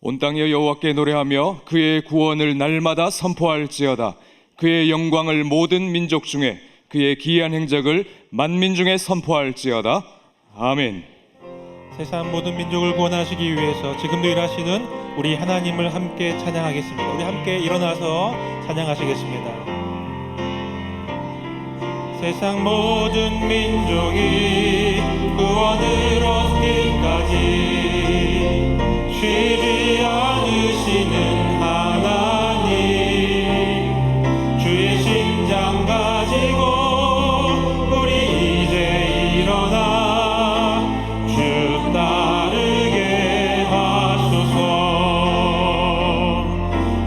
온 땅에 여호와께 노래하며 그의 구원을 날마다 선포할지어다. 그의 영광을 모든 민족 중에, 그의 기이한 행적을 만민 중에 선포할지어다. 아멘. 세상 모든 민족을 구원하시기 위해서 지금도 일하시는 우리 하나님을 함께 찬양하겠습니다. 우리 함께 일어나서 찬양하시겠습니다. 세상 모든 민족이 구원을 얻기까지 쉬지 않으시는 하나님, 주의 심장 가지고 우리 이제 일어나 주 따르게 하소서.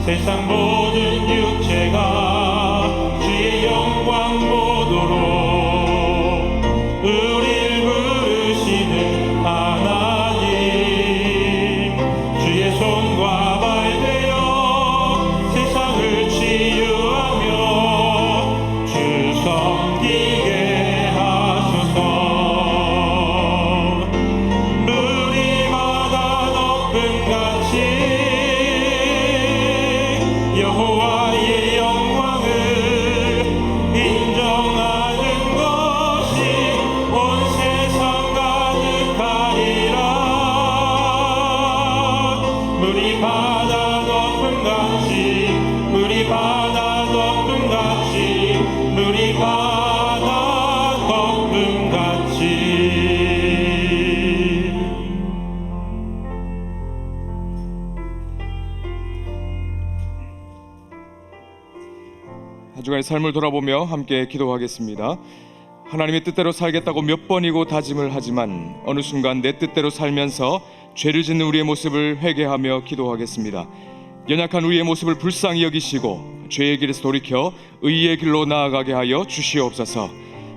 세상 모든 육체가 주의 영광 보도록 우릴 부르시는 하나님, 주의 손과 발 되어 세상을 치유하며 주 섬기게 하소서. 물이 바다 높음 같이 여호와의 영광을 인정하는 것이 온 세상 가득하리라. 물이 바다 높음 같이, 물이 바다 높음 같이, 물이 바다 높음 같이. 한 주간의 삶을 돌아보며 함께 기도하겠습니다. 하나님의 뜻대로 살겠다고 몇 번이고 다짐을 하지만 어느 순간 내 뜻대로 살면서 죄를 짓는 우리의 모습을 회개하며 기도하겠습니다. 연약한 우리의 모습을 불쌍히 여기시고 죄의 길에서 돌이켜 의의 길로 나아가게 하여 주시옵소서.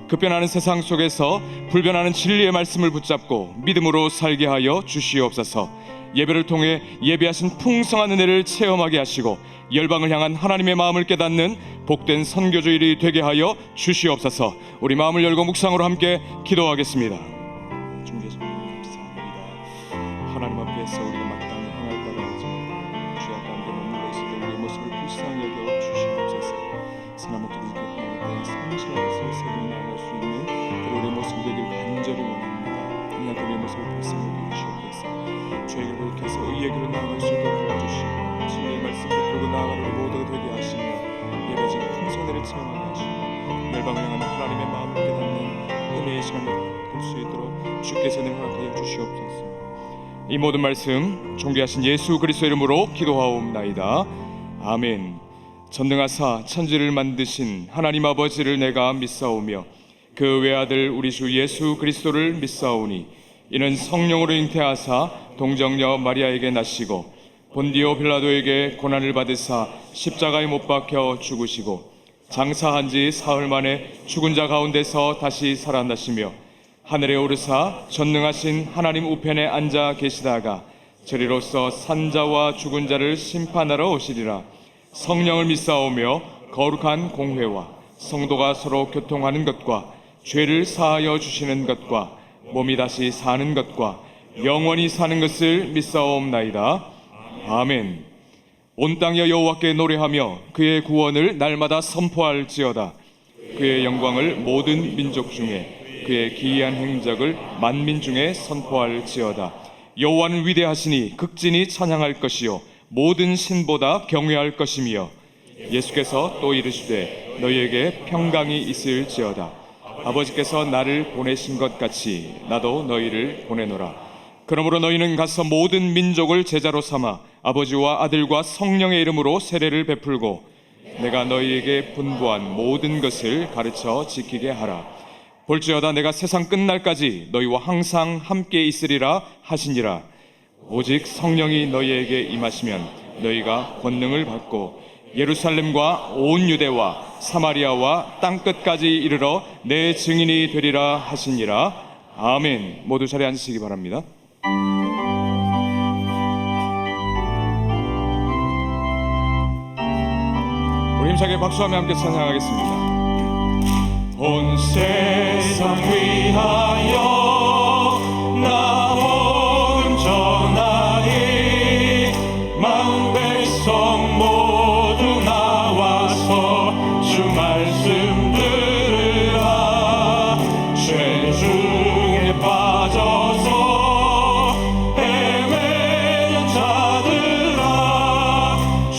급변하는 세상 속에서 불변하는 진리의 말씀을 붙잡고 믿음으로 살게 하여 주시옵소서. 예배를 통해 예배하신 풍성한 은혜를 체험하게 하시고 열방을 향한 하나님의 마음을 깨닫는 복된 선교주일이 되게 하여 주시옵소서. 우리 마음을 열고 묵상으로 함께 기도하겠습니다. 준비해서 감사합니다. 하나님 앞에서 우리가 마땅히 행할 바를 알지만 죄악 가운데 머물러 있을 때 우리의 모습을 불쌍히 여겨 주시옵소서. 사나무처럼 개판할 때 성실하게 세상에 나아갈 수 있는 그런 우리의 모습이 되길 간절히 원합니다. 그냥 우리의 모습을 불쌍히 여겨 주시옵소서. 죄를 돌이켜서 의의 길로 나아갈 수 있도록 도와주시고 진리의 말씀 베풀고 나아가는 우리 모두가 되게 하시며 예배진 풍성대를 체험하게 하시고 열방을 향하는 하나님의 마음을 깨닫는 은혜의 시간을 볼 수 있도록 주께서 은혜를 허락하여 주시옵소서. 이 모든 말씀 존귀하신 예수 그리스도 이름으로 기도하옵나이다. 아멘. 전능하사 천지를 만드신 하나님 아버지를 내가 믿사오며 그 외아들 우리 주 예수 그리스도를 믿사오니 이는 성령으로 잉태하사 동정녀 마리아에게 나시고 본디오 빌라도에게 고난을 받으사 십자가에 못 박혀 죽으시고 장사한 지 사흘 만에 죽은 자 가운데서 다시 살아나시며 하늘에 오르사 전능하신 하나님 우편에 앉아 계시다가 저리로서 산자와 죽은 자를 심판하러 오시리라. 성령을 믿사오며 거룩한 공회와 성도가 서로 교통하는 것과 죄를 사하여 주시는 것과 몸이 다시 사는 것과 영원히 사는 것을 믿사옵나이다. 아멘. 온 땅에 여호와께 노래하며 그의 구원을 날마다 선포할지어다. 그의 영광을 모든 민족 중에, 그의 기이한 행적을 만민 중에 선포할지어다. 여호와는 위대하시니 극진히 찬양할 것이요 모든 신보다 경외할 것이며 예수께서 또 이르시되 너희에게 평강이 있을지어다. 아버지께서 나를 보내신 것 같이 나도 너희를 보내노라. 그러므로 너희는 가서 모든 민족을 제자로 삼아 아버지와 아들과 성령의 이름으로 세례를 베풀고 내가 너희에게 분부한 모든 것을 가르쳐 지키게 하라. 볼지어다 내가 세상 끝날까지 너희와 항상 함께 있으리라 하시니라. 오직 성령이 너희에게 임하시면 너희가 권능을 받고 예루살렘과 온 유대와 사마리아와 땅끝까지 이르러 내 증인이 되리라 하시니라. 아멘. 모두 자리에 앉으시기 바랍니다. 우리 힘차게 박수하며 함께 찬양하겠습니다. 온 세상 위하여 나 복음 전하리.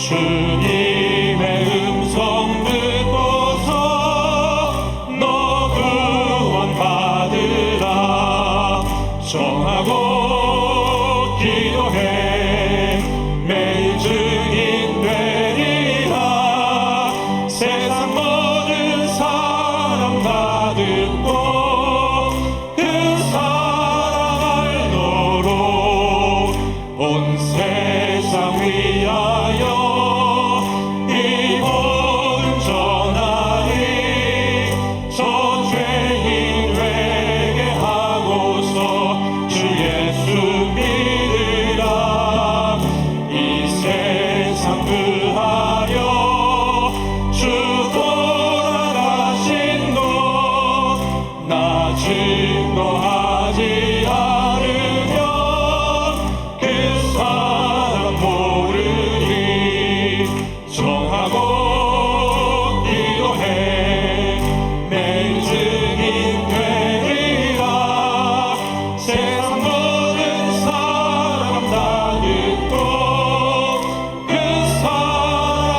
주님의 음성 듣고서 너 구원받으라. 정하고 기도해 매일 증인 되리라. 세상 모든 사람 다 듣고 그 사랑 알도록 온 세상 위하여 이 복음 전하니 저 죄인 회개하고서 주 예수 믿으라. 이 세상 구하려 주 돌아가신 것 나 증거하지 않으면 그 사람 모르니. 정하고 기도해 매일 증인 되리라. 세상 모든 사람 다 듣고 그 사랑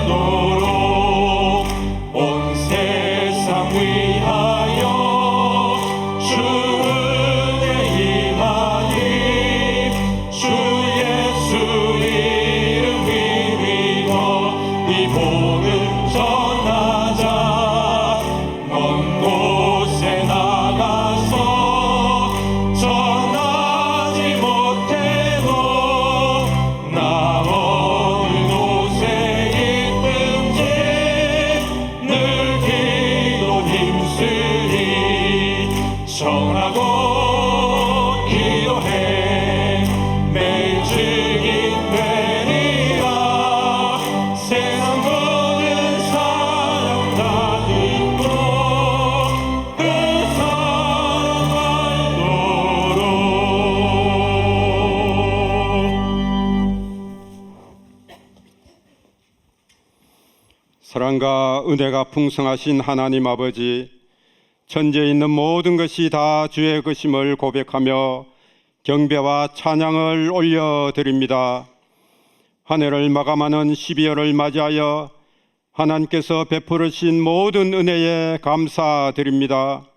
알도록 온 세상 위하여 주 은혜 임하니. 주 예수 이름 믿어 이 복음 전하자. 먼 곳에 나가서 전하지 못해도 나 어느 곳에 있든지 늘 기도 힘쓰리. 정하고 기도해 매일 증인 되리라. 세상 모든 사람 다 듣고 그 사랑 알도록. 사랑과 은혜가 풍성하신 하나님 아버지, 천지에 있는 모든 것이 다 주의 것임을 고백하며 경배와 찬양을 올려드립니다. 한 해를 마감하는 12월을 맞이하여 하나님께서 베풀으신 모든 은혜에 감사드립니다.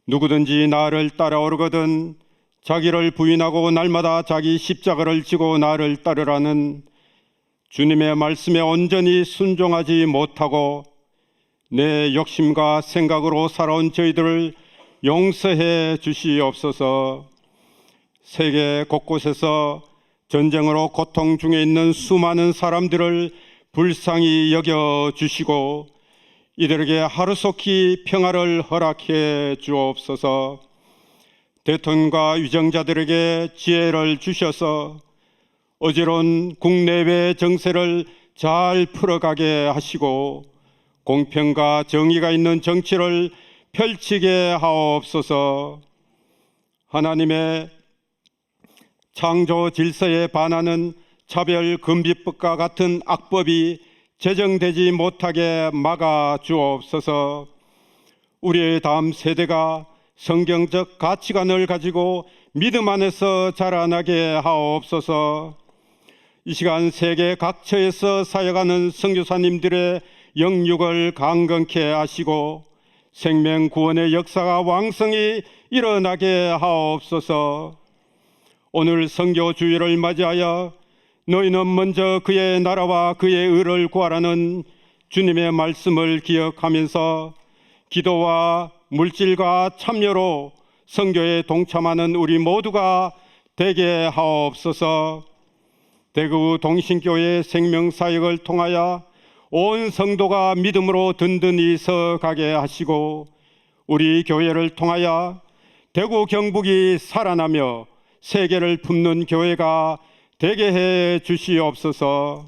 누구든지 나를 따라오르거든 자기를 부인하고 날마다 자기 십자가를 지고 나를 따르라는 주님의 말씀에 온전히 순종하지 못하고 내 욕심과 생각으로 살아온 저희들을 용서해 주시옵소서. 세계 곳곳에서 전쟁으로 고통 중에 있는 수많은 사람들을 불쌍히 여겨 주시고 이들에게 하루속히 평화를 허락해 주옵소서. 대통령과 위정자들에게 지혜를 주셔서 어지러운 국내외 정세를 잘 풀어가게 하시고 공평과 정의가 있는 정치를 펼치게 하옵소서. 하나님의 창조 질서에 반하는 차별금지법과 같은 악법이 제정되지 못하게 막아 주옵소서. 우리의 다음 세대가 성경적 가치관을 가지고 믿음 안에서 자라나게 하옵소서. 이 시간 세계 각처에서 사역하는 선교사님들의 영육을 강건케 하시고 생명 구원의 역사가 왕성히 일어나게 하옵소서. 오늘 선교 주일을 맞이하여 너희는 먼저 그의 나라와 그의 의를 구하라는 주님의 말씀을 기억하면서 기도와 물질과 참여로 선교에 동참하는 우리 모두가 되게 하옵소서. 대구 동신교회 생명사역을 통하여 온 성도가 믿음으로 든든히 서가게 하시고 우리 교회를 통하여 대구 경북이 살아나며 세계를 품는 교회가 되게 해 주시옵소서.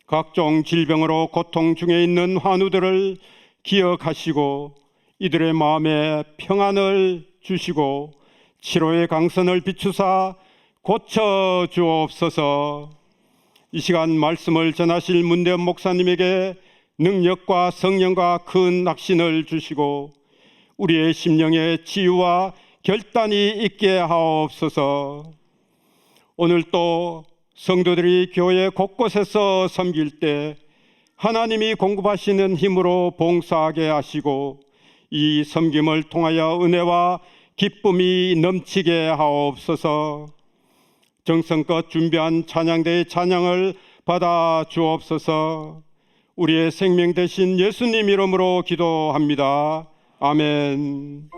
각종 질병으로 고통 중에 있는 환우들을 기억하시고 이들의 마음에 평안을 주시고 치료의 강선을 비추사 고쳐 주옵소서. 이 시간 말씀을 전하실 문대원 목사님에게 능력과 성령과 큰 확신을 주시고 우리의 심령에 치유와 결단이 있게 하옵소서. 오늘 또 성도들이 교회 곳곳에서 섬길 때 하나님이 공급하시는 힘으로 봉사하게 하시고 이 섬김을 통하여 은혜와 기쁨이 넘치게 하옵소서. 정성껏 준비한 찬양대의 찬양을 받아 주옵소서. 우리의 생명 되신 예수님 이름으로 기도합니다. 아멘.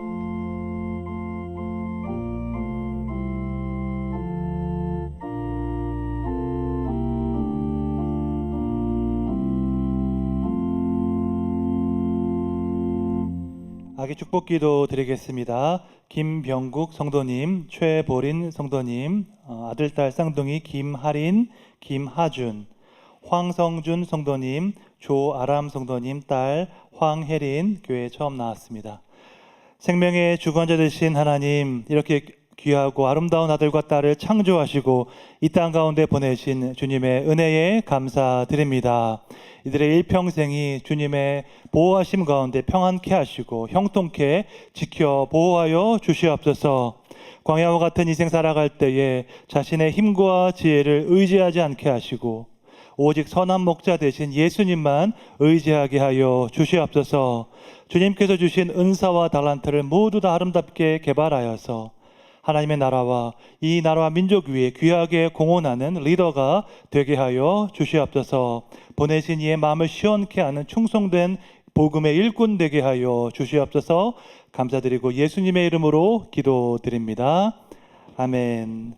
아기 축복기도 드리겠습니다. 김병국 성도님, 최보린 성도님, 아들, 딸 쌍둥이 김하린, 김하준, 황성준 성도님, 조아람 성도님, 딸 황혜린 교회에 처음 나왔습니다. 생명의 주관자 되신 하나님, 이렇게 귀하고 아름다운 아들과 딸을 창조하시고 이 땅 가운데 보내신 주님의 은혜에 감사드립니다. 이들의 일평생이 주님의 보호하심 가운데 평안케 하시고 형통케 지켜 보호하여 주시옵소서. 광야와 같은 인생 살아갈 때에 자신의 힘과 지혜를 의지하지 않게 하시고 오직 선한 목자 되신 예수님만 의지하게 하여 주시옵소서. 주님께서 주신 은사와 달란트를 모두 다 아름답게 개발하여서 하나님의 나라와 이 나라와 민족 위에 귀하게 공헌하는 리더가 되게 하여 주시옵소서. 보내신 이의 마음을 시원케 하는 충성된 복음의 일꾼 되게 하여 주시옵소서. 감사드리고 예수님의 이름으로 기도드립니다. 아멘.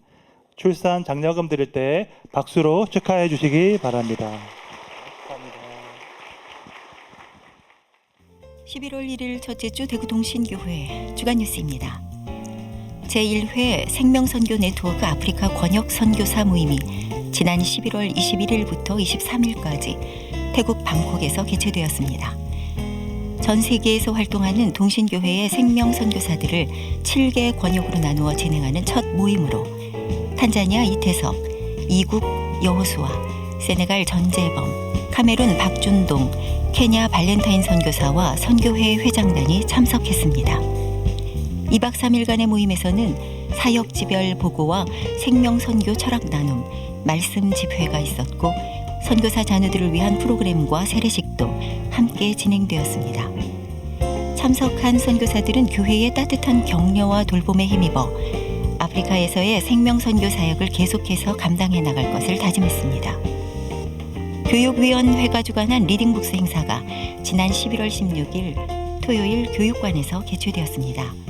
출산 장려금 드릴 때 박수로 축하해 주시기 바랍니다. 11월 1일 첫째 주 대구 동신교회 주간 뉴스입니다. 제1회 생명선교 네트워크 아프리카 권역 선교사 모임이 지난 11월 21일부터 23일까지 태국 방콕에서 개최되었습니다. 전 세계에서 활동하는 동신교회의 생명선교사들을 7개 권역으로 나누어 진행하는 첫 모임으로 탄자니아 이태석, 이국 여호수아, 세네갈 전재범, 카메룬 박준동, 케냐 발렌타인 선교사와 선교회 회장단이 참석했습니다. 2박 3일간의 모임에서는 사역지별 보고와 생명선교 철학 나눔, 말씀 집회가 있었고 선교사 자녀들을 위한 프로그램과 세례식도 함께 진행되었습니다. 참석한 선교사들은 교회의 따뜻한 격려와 돌봄에 힘입어 아프리카에서의 생명선교 사역을 계속해서 감당해 나갈 것을 다짐했습니다. 교육위원회가 주관한 리딩북스 행사가 지난 11월 16일 토요일 교육관에서 개최되었습니다.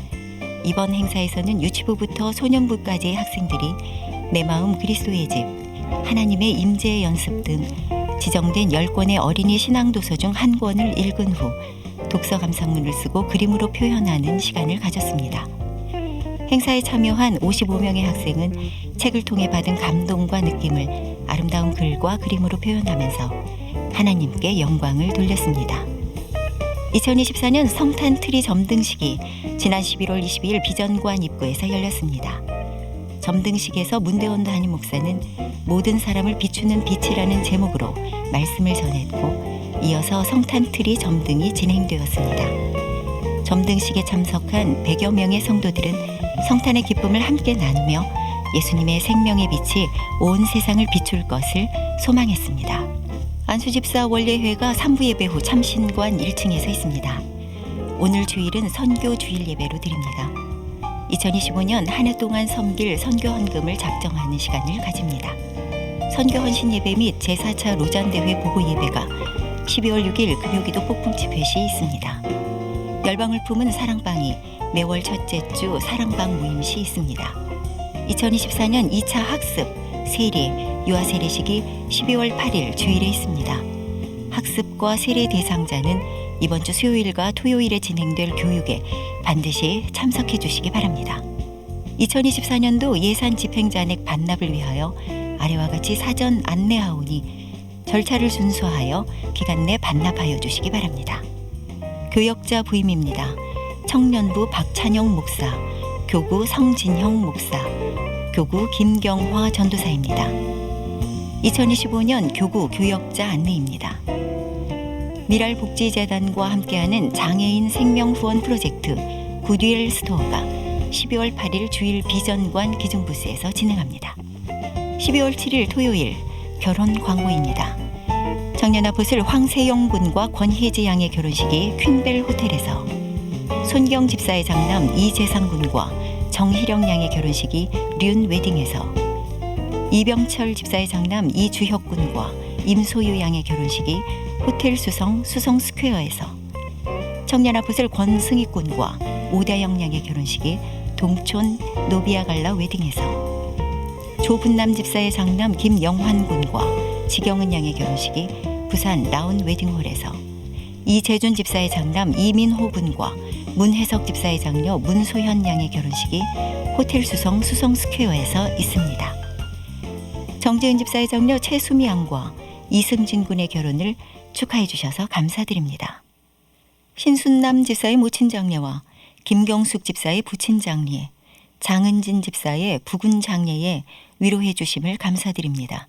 이번 행사에서는 유치부부터 소년부까지의 학생들이 내 마음 그리스도의 집, 하나님의 임재 연습 등 지정된 10권의 어린이 신앙도서 중 한 권을 읽은 후 독서 감상문을 쓰고 그림으로 표현하는 시간을 가졌습니다. 행사에 참여한 55명의 학생은 책을 통해 받은 감동과 느낌을 아름다운 글과 그림으로 표현하면서 하나님께 영광을 돌렸습니다. 2024년 성탄 트리 점등식이 지난 11월 22일 비전관 입구에서 열렸습니다. 점등식에서 문대원 담임 목사는 모든 사람을 비추는 빛이라는 제목으로 말씀을 전했고 이어서 성탄 트리 점등이 진행되었습니다. 점등식에 참석한 100여 명의 성도들은 성탄의 기쁨을 함께 나누며 예수님의 생명의 빛이 온 세상을 비출 것을 소망했습니다. 안수집사 원례회가 3부 예배 후 참신관 1층에서 있습니다. 오늘 주일은 선교 주일 예배로 드립니다. 2025년 한 해 동안 섬길 선교 헌금을 작정하는 시간을 가집니다. 선교 헌신 예배 및 제4차 로잔대회 보고 예배가 12월 6일 금요기도 폭풍 집회 시 있습니다. 열방을 품은 사랑방이 매월 첫째 주 사랑방 모임 시 있습니다. 2024년 2차 학습, 세례, 유아 세례식이 12월 8일 주일에 있습니다. 학습과 세례 대상자는 이번 주 수요일과 토요일에 진행될 교육에 반드시 참석해 주시기 바랍니다. 2024년도 예산 집행잔액 반납을 위하여 아래와 같이 사전 안내하오니 절차를 순수하여 기간 내 반납하여 주시기 바랍니다. 교역자 부임입니다. 청년부 박찬영 목사, 교구 성진형 목사, 교구 김경화 전도사입니다. 2025년 교구 교역자 안내입니다. 미랄복지재단과 함께하는 장애인 생명후원 프로젝트 굿윌 스토어가 12월 8일 주일 비전관 기준부스에서 진행합니다. 12월 7일 토요일 결혼 광고입니다. 청년아포슬 황세영 군과 권혜지 양의 결혼식이 퀸벨 호텔에서, 손경 집사의 장남 이재상 군과 정희령 양의 결혼식이 륜 웨딩에서, 이병철 집사의 장남 이주혁 군과 임소유 양의 결혼식이 호텔 수성 스퀘어에서, 청년아포슬 권승희 군과 오다영 양의 결혼식이 동촌 노비아갈라 웨딩에서, 조분남 집사의 장남 김영환 군과 지경은 양의 결혼식이 부산 라운 웨딩홀에서, 이재준 집사의 장남 이민호 군과 문혜석 집사의 장녀 문소현 양의 결혼식이 호텔 수성 스퀘어에서 있습니다. 정재은 집사의 장녀 최수미 양과 이승진 군의 결혼을 축하해 주셔서 감사드립니다. 신순남 집사의 모친 장례와 김경숙 집사의 부친 장례, 장은진 집사의 부군 장례에 위로해 주심을 감사드립니다.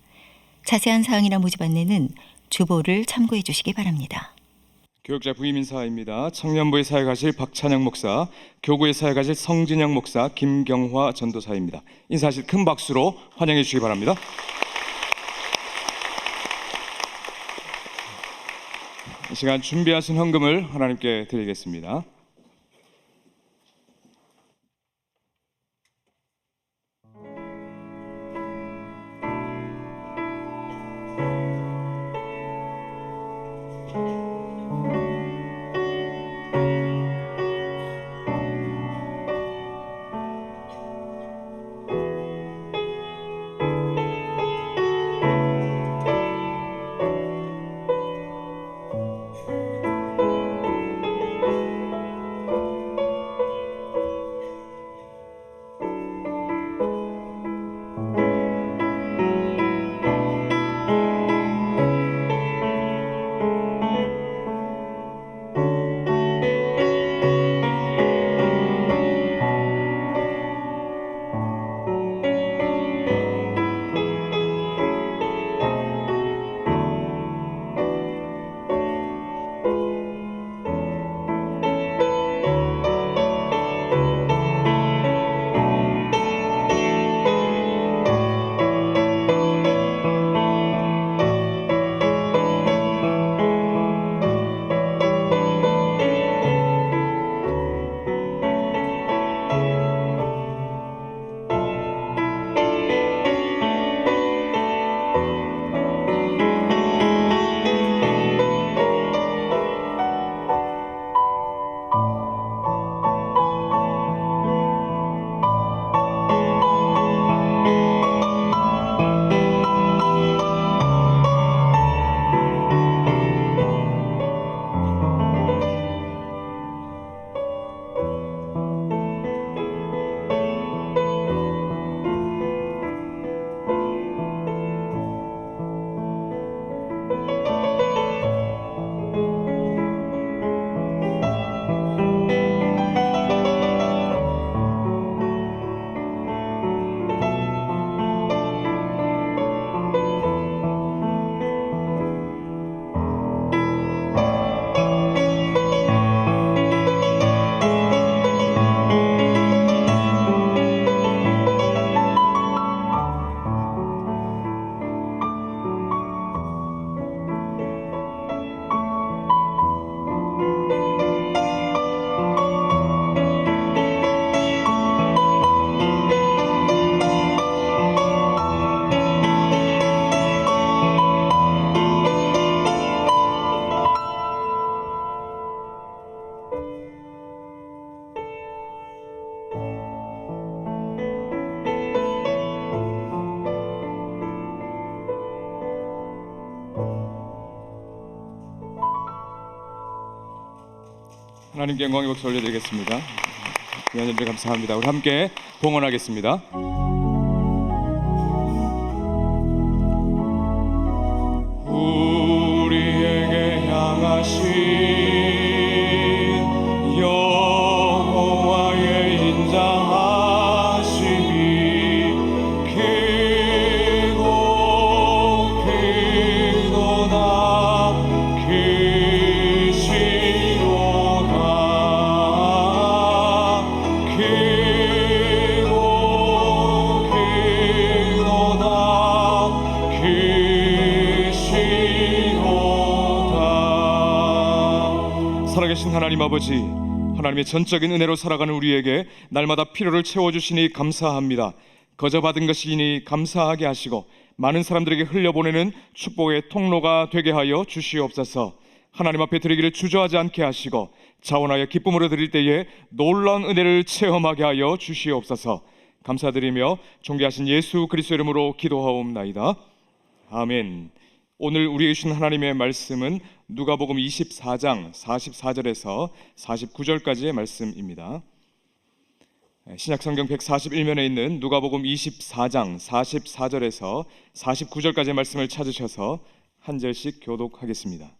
자세한 사항이나 모집 안내는 주보를 참고해 주시기 바랍니다. 교육자 부임 인사입니다. 청년부에 사역하실 박찬영 목사, 교구에 사역하실 성진영 목사, 김경화 전도사입니다. 인사하실 큰 박수로 환영해 주시기 바랍니다. 이 시간 준비하신 헌금을 하나님께 드리겠습니다. 하나님께 영광의 박수 올려드리겠습니다. 위원님들 감사합니다. 우리 함께 봉헌하겠습니다. 우리에게 향하신 여호와의 인자하심이 크고 크도다 크시도다 크고 살아계신 하나님 아버지, 하나님의 전적인 은혜로 살아가는 우리에게 날마다 필요를 채워주시니 감사합니다. 거저 받은 것이니 감사하게 하시고 많은 사람들에게 흘려보내는 축복의 통로가 되게 하여 주시옵소서. 하나님 앞에 드리기를 주저하지 않게 하시고 자원하여 기쁨으로 드릴 때에 놀라운 은혜를 체험하게 하여 주시옵소서. 감사드리며 존귀하신 예수 그리스도 이름으로 기도하옵나이다. 아멘. 오늘 우리에게 주신 하나님의 말씀은 누가복음 24장 44절에서 49절까지의 말씀입니다. 신약성경 141면에 있는 누가복음 24장 44절에서 49절까지의 말씀을 찾으셔서 한 절씩 교독하겠습니다.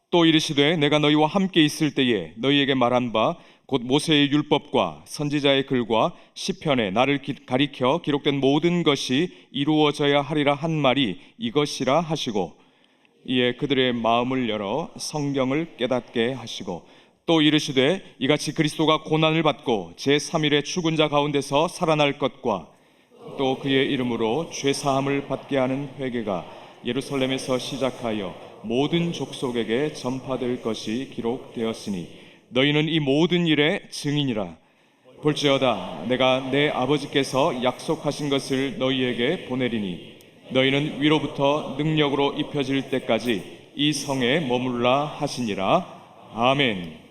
또 이르시되 내가 너희와 함께 있을 때에 너희에게 말한 바 곧 모세의 율법과 선지자의 글과 시편에 나를 가리켜 기록된 모든 것이 이루어져야 하리라 한 말이 이것이라 하시고, 이에 그들의 마음을 열어 성경을 깨닫게 하시고, 또 이르시되 이같이 그리스도가 고난을 받고 제3일에 죽은 자 가운데서 살아날 것과 또 그의 이름으로 죄사함을 받게 하는 회개가 예루살렘에서 시작하여 모든 족속에게 전파될 것이 기록되었으니 너희는 이 모든 일의 증인이라. 볼지어다 내가 내 아버지께서 약속하신 것을 너희에게 보내리니 너희는 위로부터 능력으로 입혀질 때까지 이 성에 머물라 하시니라. 아멘.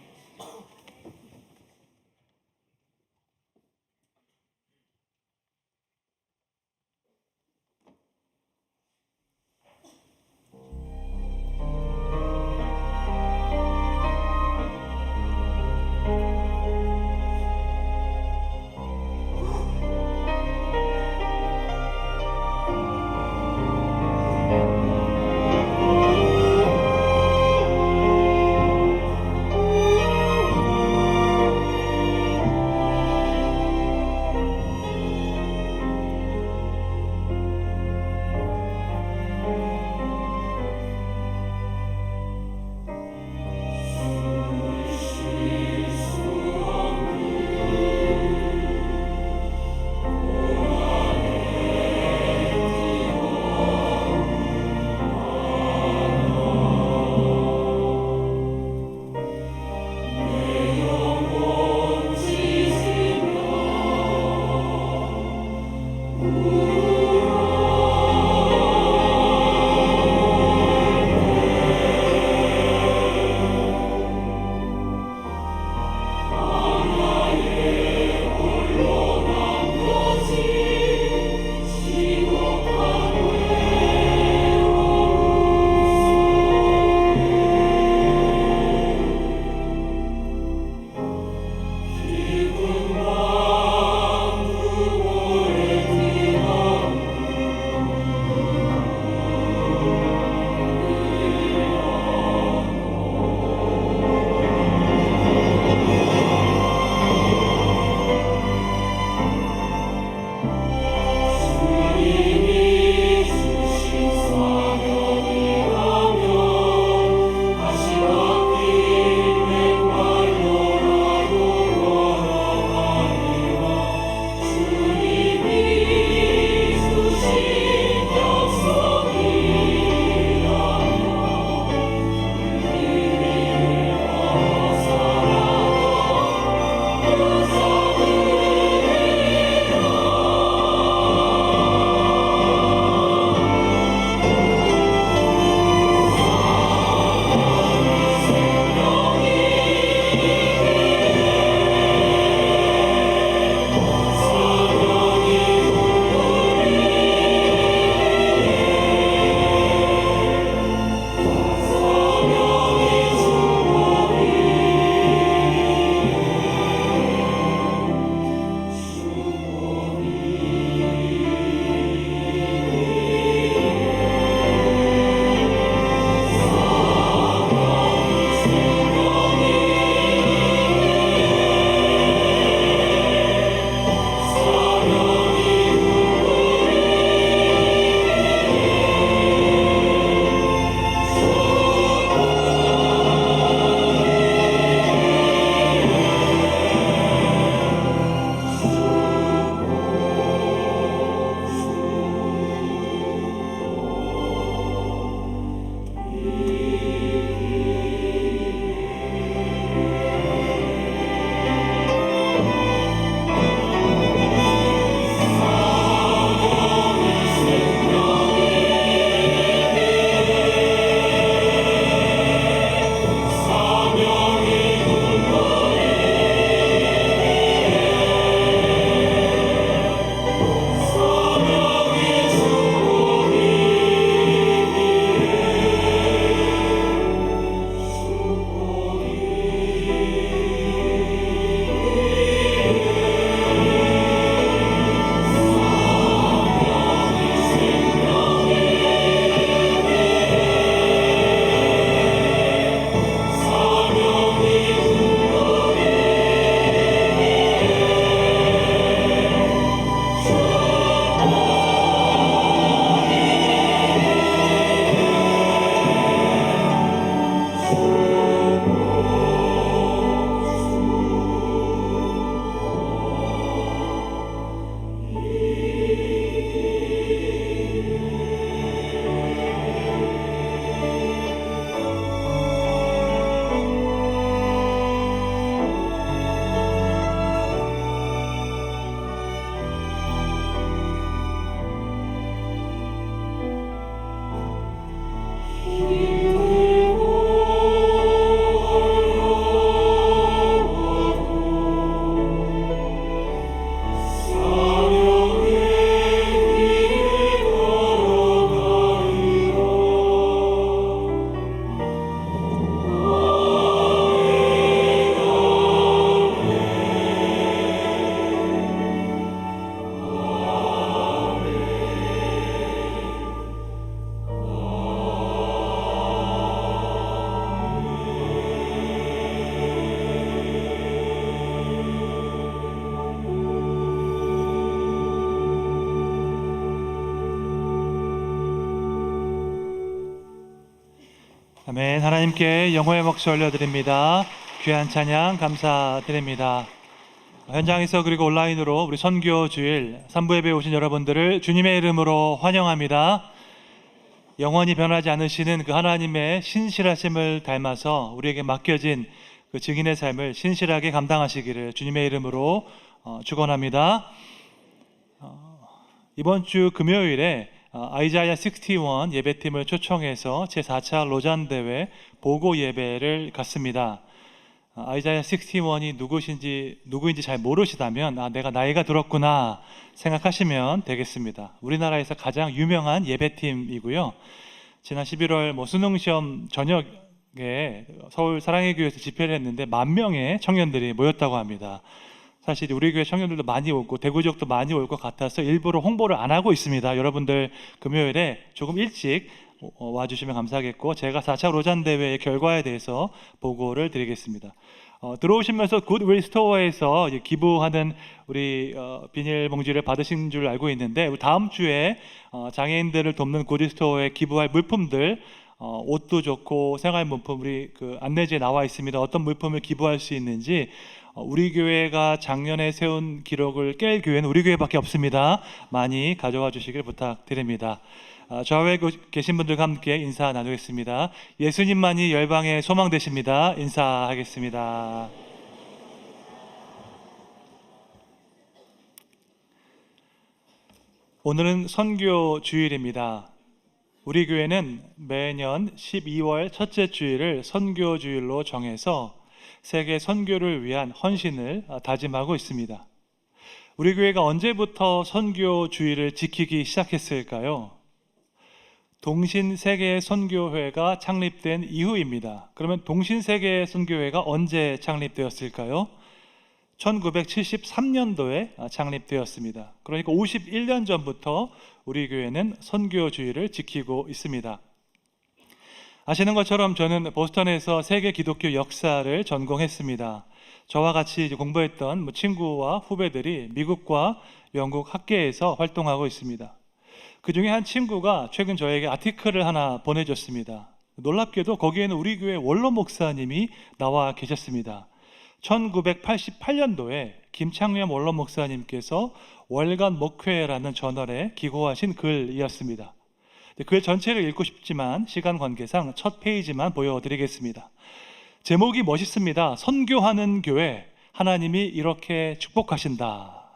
아멘. 하나님께 영혼의 몫을 올려드립니다. 귀한 찬양 감사드립니다. 현장에서 그리고 온라인으로 우리 선교 주일 3부 예배에 오신 여러분들을 주님의 이름으로 환영합니다. 영원히 변하지 않으시는 그 하나님의 신실하심을 닮아서 우리에게 맡겨진 그 증인의 삶을 신실하게 감당하시기를 주님의 이름으로 축원합니다. 이번 주 금요일에 아이자야 61 예배팀을 초청해서 제4차 로잔 대회 보고 예배를 갖습니다. 아이자야 61이 누구인지 잘 모르시다면 내가 나이가 들었구나 생각하시면 되겠습니다. 우리나라에서 가장 유명한 예배팀이고요. 지난 11월 수능 시험 저녁에 서울 사랑의 교회에서 집회를 했는데 10,000명의 청년들이 모였다고 합니다. 사실 우리 교회 청년들도 많이 오고 대구 지역도 많이 올 것 같아서 일부러 홍보를 안 하고 있습니다. 여러분들 금요일에 조금 일찍 와주시면 감사하겠고, 제가 4차 로잔 대회의 결과에 대해서 보고를 드리겠습니다. 들어오시면서 굿윌 스토어에서 기부하는 우리 비닐봉지를 받으신 줄 알고 있는데, 다음 주에 장애인들을 돕는 굿윌 스토어에 기부할 물품들, 옷도 좋고 생활용품 우리 그 안내지에 나와 있습니다. 어떤 물품을 기부할 수 있는지, 우리 교회가 작년에 세운 기록을 깰 교회는 우리 교회밖에 없습니다. 많이 가져와 주시길 부탁드립니다. 좌우에 계신 분들과 함께 인사 나누겠습니다. 예수님만이 열방의 소망 되십니다. 인사하겠습니다. 오늘은 선교 주일입니다. 우리 교회는 매년 12월 첫째 주일을 선교 주일로 정해서 세계 선교를 위한 헌신을 다짐하고 있습니다. 우리 교회가 언제부터 선교 주일을 지키기 시작했을까요? 동신세계 선교회가 창립된 이후입니다. 그러면 동신세계 선교회가 언제 창립되었을까요? 1973년도에 창립되었습니다. 그러니까 51년 전부터 우리 교회는 선교주의를 지키고 있습니다. 아시는 것처럼 저는 보스턴에서 세계 기독교 역사를 전공했습니다. 저와 같이 공부했던 친구와 후배들이 미국과 영국 학계에서 활동하고 있습니다. 그 중에 한 친구가 최근 저에게 아티클을 하나 보내줬습니다. 놀랍게도 거기에는 우리 교회 원로 목사님이 나와 계셨습니다. 1988년도에 김창렴 원로 목사님께서 월간 목회라는 저널에 기고하신 글이었습니다. 글 전체를 읽고 싶지만 시간 관계상 첫 페이지만 보여드리겠습니다. 제목이 멋있습니다. 선교하는 교회, 하나님이 이렇게 축복하신다.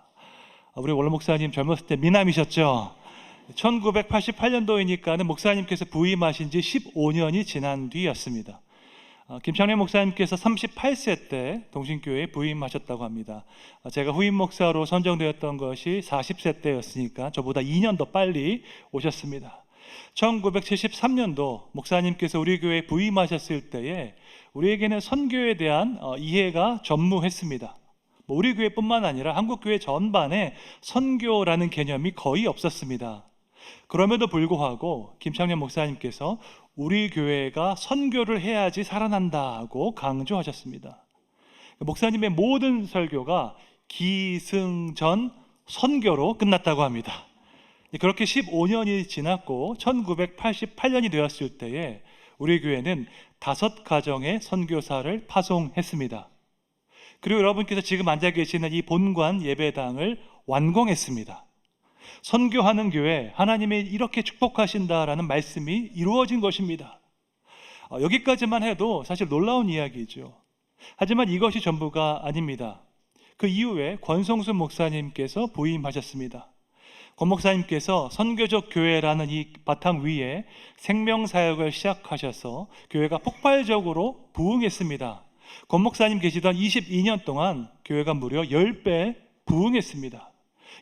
우리 원로 목사님 젊었을 때 미남이셨죠? 1988년도이니까는 목사님께서 부임하신 지 15년이 지난 뒤였습니다. 김창래 목사님께서 38세 때 동신교회에 부임하셨다고 합니다. 제가 후임 목사로 선정되었던 것이 40세 때였으니까 저보다 2년 더 빨리 오셨습니다. 1973년도 목사님께서 우리 교회에 부임하셨을 때에 우리에게는 선교에 대한 이해가 전무했습니다. 우리 교회뿐만 아니라 한국 교회 전반에 선교라는 개념이 거의 없었습니다. 그럼에도 불구하고 김창년 목사님께서 우리 교회가 선교를 해야지 살아난다고 강조하셨습니다. 목사님의 모든 설교가 기승전 선교로 끝났다고 합니다. 그렇게 15년이 지났고 1988년이 되었을 때에 우리 교회는 5가정의 선교사를 파송했습니다. 그리고 여러분께서 지금 앉아 계시는 이 본관 예배당을 완공했습니다. 선교하는 교회, 하나님이 이렇게 축복하신다라는 말씀이 이루어진 것입니다. 여기까지만 해도 사실 놀라운 이야기죠. 하지만 이것이 전부가 아닙니다. 그 이후에 권성순 목사님께서 부임하셨습니다. 권 목사님께서 선교적 교회라는 이 바탕 위에 생명사역을 시작하셔서 교회가 폭발적으로 부흥했습니다. 권 목사님 계시던 22년 동안 교회가 무려 10배 부흥했습니다.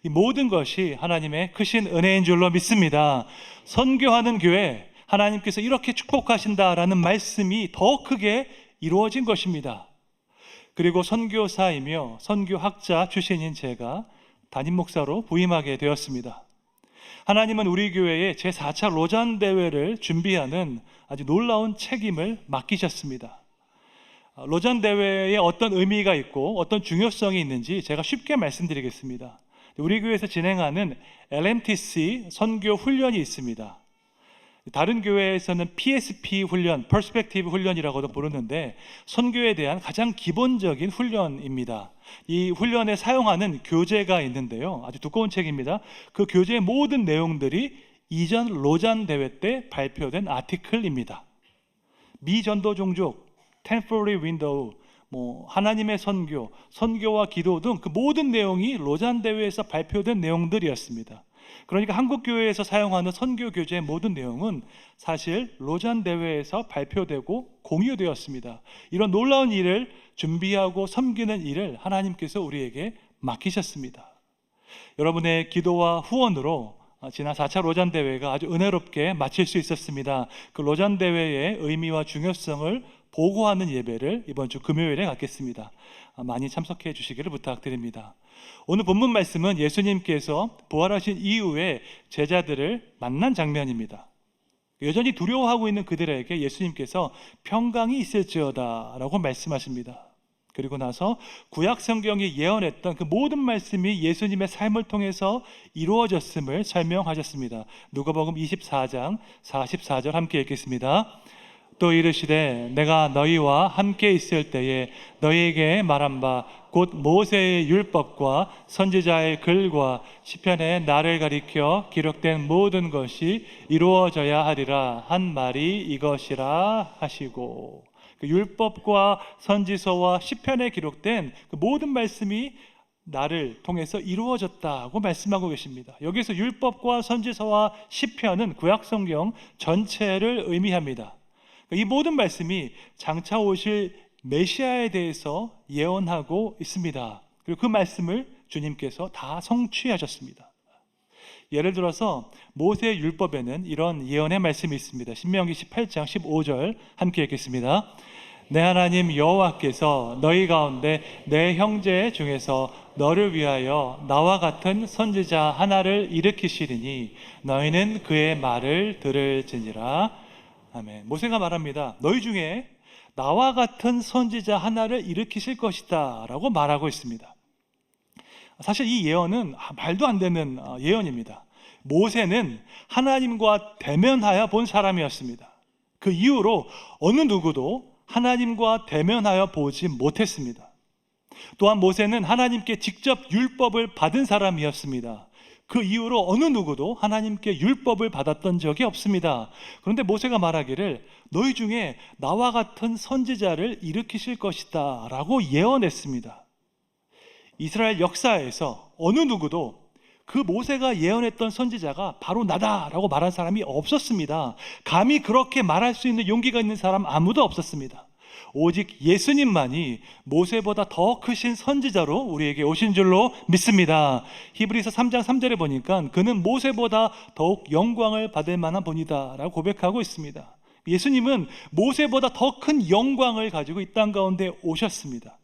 이 모든 것이 하나님의 크신 은혜인 줄로 믿습니다. 선교하는 교회, 하나님께서 이렇게 축복하신다라는 말씀이 더 크게 이루어진 것입니다. 그리고 선교사이며 선교학자 출신인 제가 담임 목사로 부임하게 되었습니다. 하나님은 우리 교회에 제4차 로잔 대회를 준비하는 아주 놀라운 책임을 맡기셨습니다. 로잔 대회에 어떤 의미가 있고 어떤 중요성이 있는지 제가 쉽게 말씀드리겠습니다. 우리 교회에서 진행하는 LMTC 선교 훈련이 있습니다. 다른 교회에서는 PSP 훈련, 퍼스펙티브 훈련이라고도 부르는데 선교에 대한 가장 기본적인 훈련입니다. 이 훈련에 사용하는 교재가 있는데요. 아주 두꺼운 책입니다. 그 교재의 모든 내용들이 이전 로잔 대회 때 발표된 아티클입니다. 미전도 종족, 텐포리 윈도우, 하나님의 선교, 선교와 기도 등 그 모든 내용이 로잔 대회에서 발표된 내용들이었습니다. 그러니까 한국 교회에서 사용하는 선교 교재의 모든 내용은 사실 로잔 대회에서 발표되고 공유되었습니다. 이런 놀라운 일을 준비하고 섬기는 일을 하나님께서 우리에게 맡기셨습니다. 여러분의 기도와 후원으로 지난 4차 로잔 대회가 아주 은혜롭게 마칠 수 있었습니다. 그 로잔 대회의 의미와 중요성을 보고하는 예배를 이번 주 금요일에 갖겠습니다. 많이 참석해 주시기를 부탁드립니다. 오늘 본문 말씀은 예수님께서 부활하신 이후에 제자들을 만난 장면입니다. 여전히 두려워하고 있는 그들에게 예수님께서 평강이 있을지어다 라고 말씀하십니다. 그리고 나서 구약 성경이 예언했던 그 모든 말씀이 예수님의 삶을 통해서 이루어졌음을 설명하셨습니다. 누가복음 24장 44절 함께 읽겠습니다. 또 이르시되 내가 너희와 함께 있을 때에 너희에게 말한 바 곧 모세의 율법과 선지자의 글과 시편에 나를 가리켜 기록된 모든 것이 이루어져야 하리라 한 말이 이것이라 하시고, 그 율법과 선지서와 시편에 기록된 그 모든 말씀이 나를 통해서 이루어졌다고 말씀하고 계십니다. 여기서 율법과 선지서와 시편은 구약 성경 전체를 의미합니다. 이 모든 말씀이 장차 오실 메시아에 대해서 예언하고 있습니다. 그리고 그 말씀을 주님께서 다 성취하셨습니다. 예를 들어서 모세의 율법에는 이런 예언의 말씀이 있습니다. 신명기 18장 15절 함께 읽겠습니다. 내 하나님 여호와께서 너희 가운데 내 형제 중에서 너를 위하여 나와 같은 선지자 하나를 일으키시리니 너희는 그의 말을 들을지니라. 아멘. 모세가 말합니다. 너희 중에 나와 같은 선지자 하나를 일으키실 것이다 라고 말하고 있습니다. 사실 이 예언은 말도 안 되는 예언입니다. 모세는 하나님과 대면하여 본 사람이었습니다. 그 이후로 어느 누구도 하나님과 대면하여 보지 못했습니다. 또한 모세는 하나님께 직접 율법을 받은 사람이었습니다. 그 이후로 어느 누구도 하나님께 율법을 받았던 적이 없습니다. 그런데 모세가 말하기를 너희 중에 나와 같은 선지자를 일으키실 것이다 라고 예언했습니다. 이스라엘 역사에서 어느 누구도 그 모세가 예언했던 선지자가 바로 나다라고 말한 사람이 없었습니다. 감히 그렇게 말할 수 있는 용기가 있는 사람 아무도 없었습니다. 오직 예수님만이 모세보다 더 크신 선지자로 우리에게 오신 줄로 믿습니다. 히브리서 3장 3절에 보니까 그는 모세보다 더욱 영광을 받을 만한 분이다 라고 고백하고 있습니다. 예수님은 모세보다 더 큰 영광을 가지고 이 땅 가운데 오셨습니다.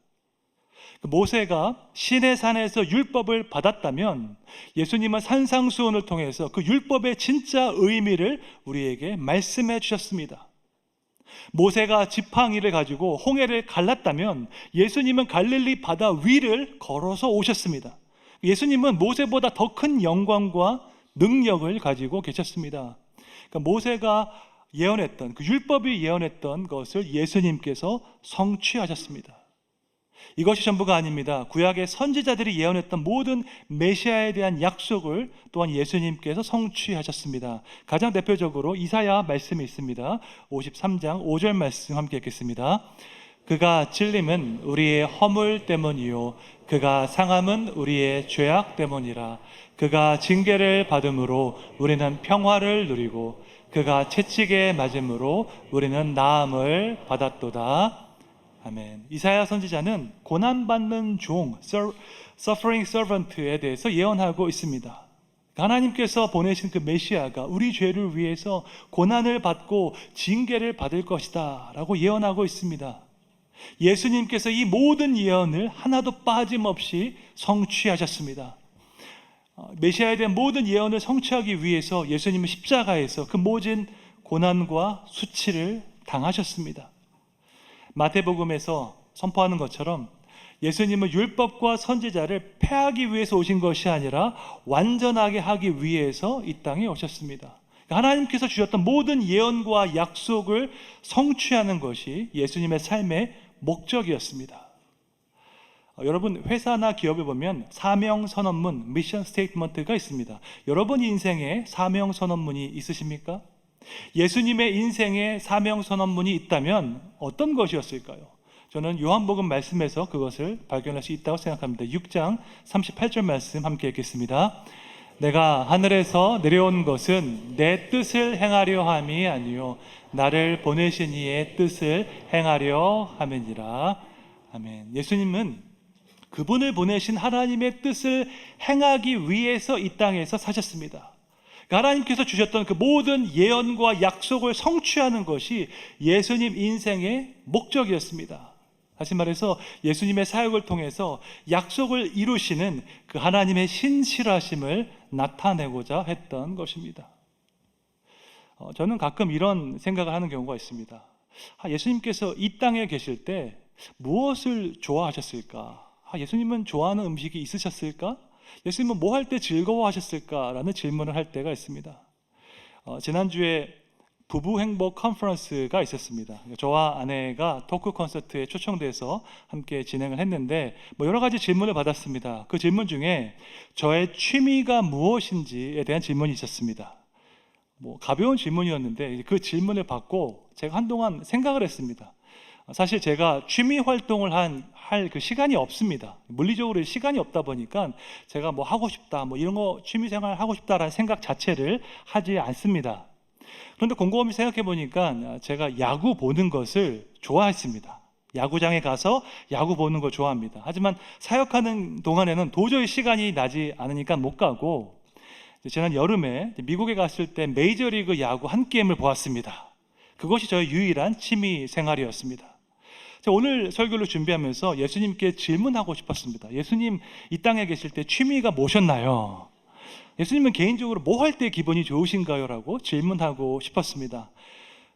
모세가 시내산에서 율법을 받았다면 예수님은 산상수훈을 통해서 그 율법의 진짜 의미를 우리에게 말씀해 주셨습니다. 모세가 지팡이를 가지고 홍해를 갈랐다면 예수님은 갈릴리 바다 위를 걸어서 오셨습니다. 예수님은 모세보다 더 큰 영광과 능력을 가지고 계셨습니다. 그러니까 모세가 예언했던 그 율법이 예언했던 것을 예수님께서 성취하셨습니다. 이것이 전부가 아닙니다. 구약의 선지자들이 예언했던 모든 메시아에 대한 약속을 또한 예수님께서 성취하셨습니다. 가장 대표적으로 이사야 말씀이 있습니다. 53장 5절 말씀 함께 읽겠습니다. 그가 찔림은 우리의 허물 때문이요 그가 상함은 우리의 죄악 때문이라. 그가 징계를 받음으로 우리는 평화를 누리고 그가 채찍에 맞음으로 우리는 나음을 받았도다. 아멘. 이사야 선지자는 고난받는 종, suffering servant에 대해서 예언하고 있습니다. 하나님께서 보내신 그 메시아가 우리 죄를 위해서 고난을 받고 징계를 받을 것이다 라고 예언하고 있습니다. 예수님께서 이 모든 예언을 하나도 빠짐없이 성취하셨습니다. 메시아에 대한 모든 예언을 성취하기 위해서 예수님은 십자가에서 그 모진 고난과 수치를 당하셨습니다. 마태복음에서 선포하는 것처럼 예수님은 율법과 선지자를 폐하기 위해서 오신 것이 아니라 완전하게 하기 위해서 이 땅에 오셨습니다. 하나님께서 주셨던 모든 예언과 약속을 성취하는 것이 예수님의 삶의 목적이었습니다. 여러분, 회사나 기업에 보면 사명 선언문, 미션 스테이트먼트가 있습니다. 여러분 인생에 사명 선언문이 있으십니까? 예수님의 인생에 사명 선언문이 있다면 어떤 것이었을까요? 저는 요한복음 말씀에서 그것을 발견할 수 있다고 생각합니다. 6장 38절 말씀 함께 읽겠습니다. 내가 하늘에서 내려온 것은 내 뜻을 행하려 함이 아니요 나를 보내신 이의 뜻을 행하려 함이니라. 아멘. 예수님은 그분을 보내신 하나님의 뜻을 행하기 위해서 이 땅에서 사셨습니다. 하나님께서 주셨던 그 모든 예언과 약속을 성취하는 것이 예수님 인생의 목적이었습니다. 다시 말해서 예수님의 사역을 통해서 약속을 이루시는 그 하나님의 신실하심을 나타내고자 했던 것입니다. 저는 가끔 이런 생각을 하는 경우가 있습니다. 예수님께서 이 땅에 계실 때 무엇을 좋아하셨을까? 예수님은 좋아하는 음식이 있으셨을까? 예수님은 뭐 할 때 즐거워하셨을까라는 질문을 할 때가 있습니다. 지난주에 부부 행복 컨퍼런스가 있었습니다. 저와 아내가 토크 콘서트에 초청돼서 함께 진행을 했는데 여러 가지 질문을 받았습니다. 그 질문 중에 저의 취미가 무엇인지에 대한 질문이 있었습니다. 가벼운 질문이었는데 그 질문을 받고 제가 한동안 생각을 했습니다. 사실 제가 취미 활동을 할 그 시간이 없습니다. 물리적으로 시간이 없다 보니까 제가 하고 싶다, 이런 거 취미 생활 하고 싶다라는 생각 자체를 하지 않습니다. 그런데 곰곰이 생각해 보니까 제가 야구 보는 것을 좋아했습니다. 야구장에 가서 야구 보는 걸 좋아합니다. 하지만 사역하는 동안에는 도저히 시간이 나지 않으니까 못 가고 지난 여름에 미국에 갔을 때 메이저리그 야구 한 게임을 보았습니다. 그것이 저의 유일한 취미 생활이었습니다. 오늘 설교를 준비하면서 예수님께 질문하고 싶었습니다. 예수님, 이 땅에 계실 때 취미가 뭐셨나요? 예수님은 개인적으로 뭐 할 때 기분이 좋으신가요? 라고 질문하고 싶었습니다.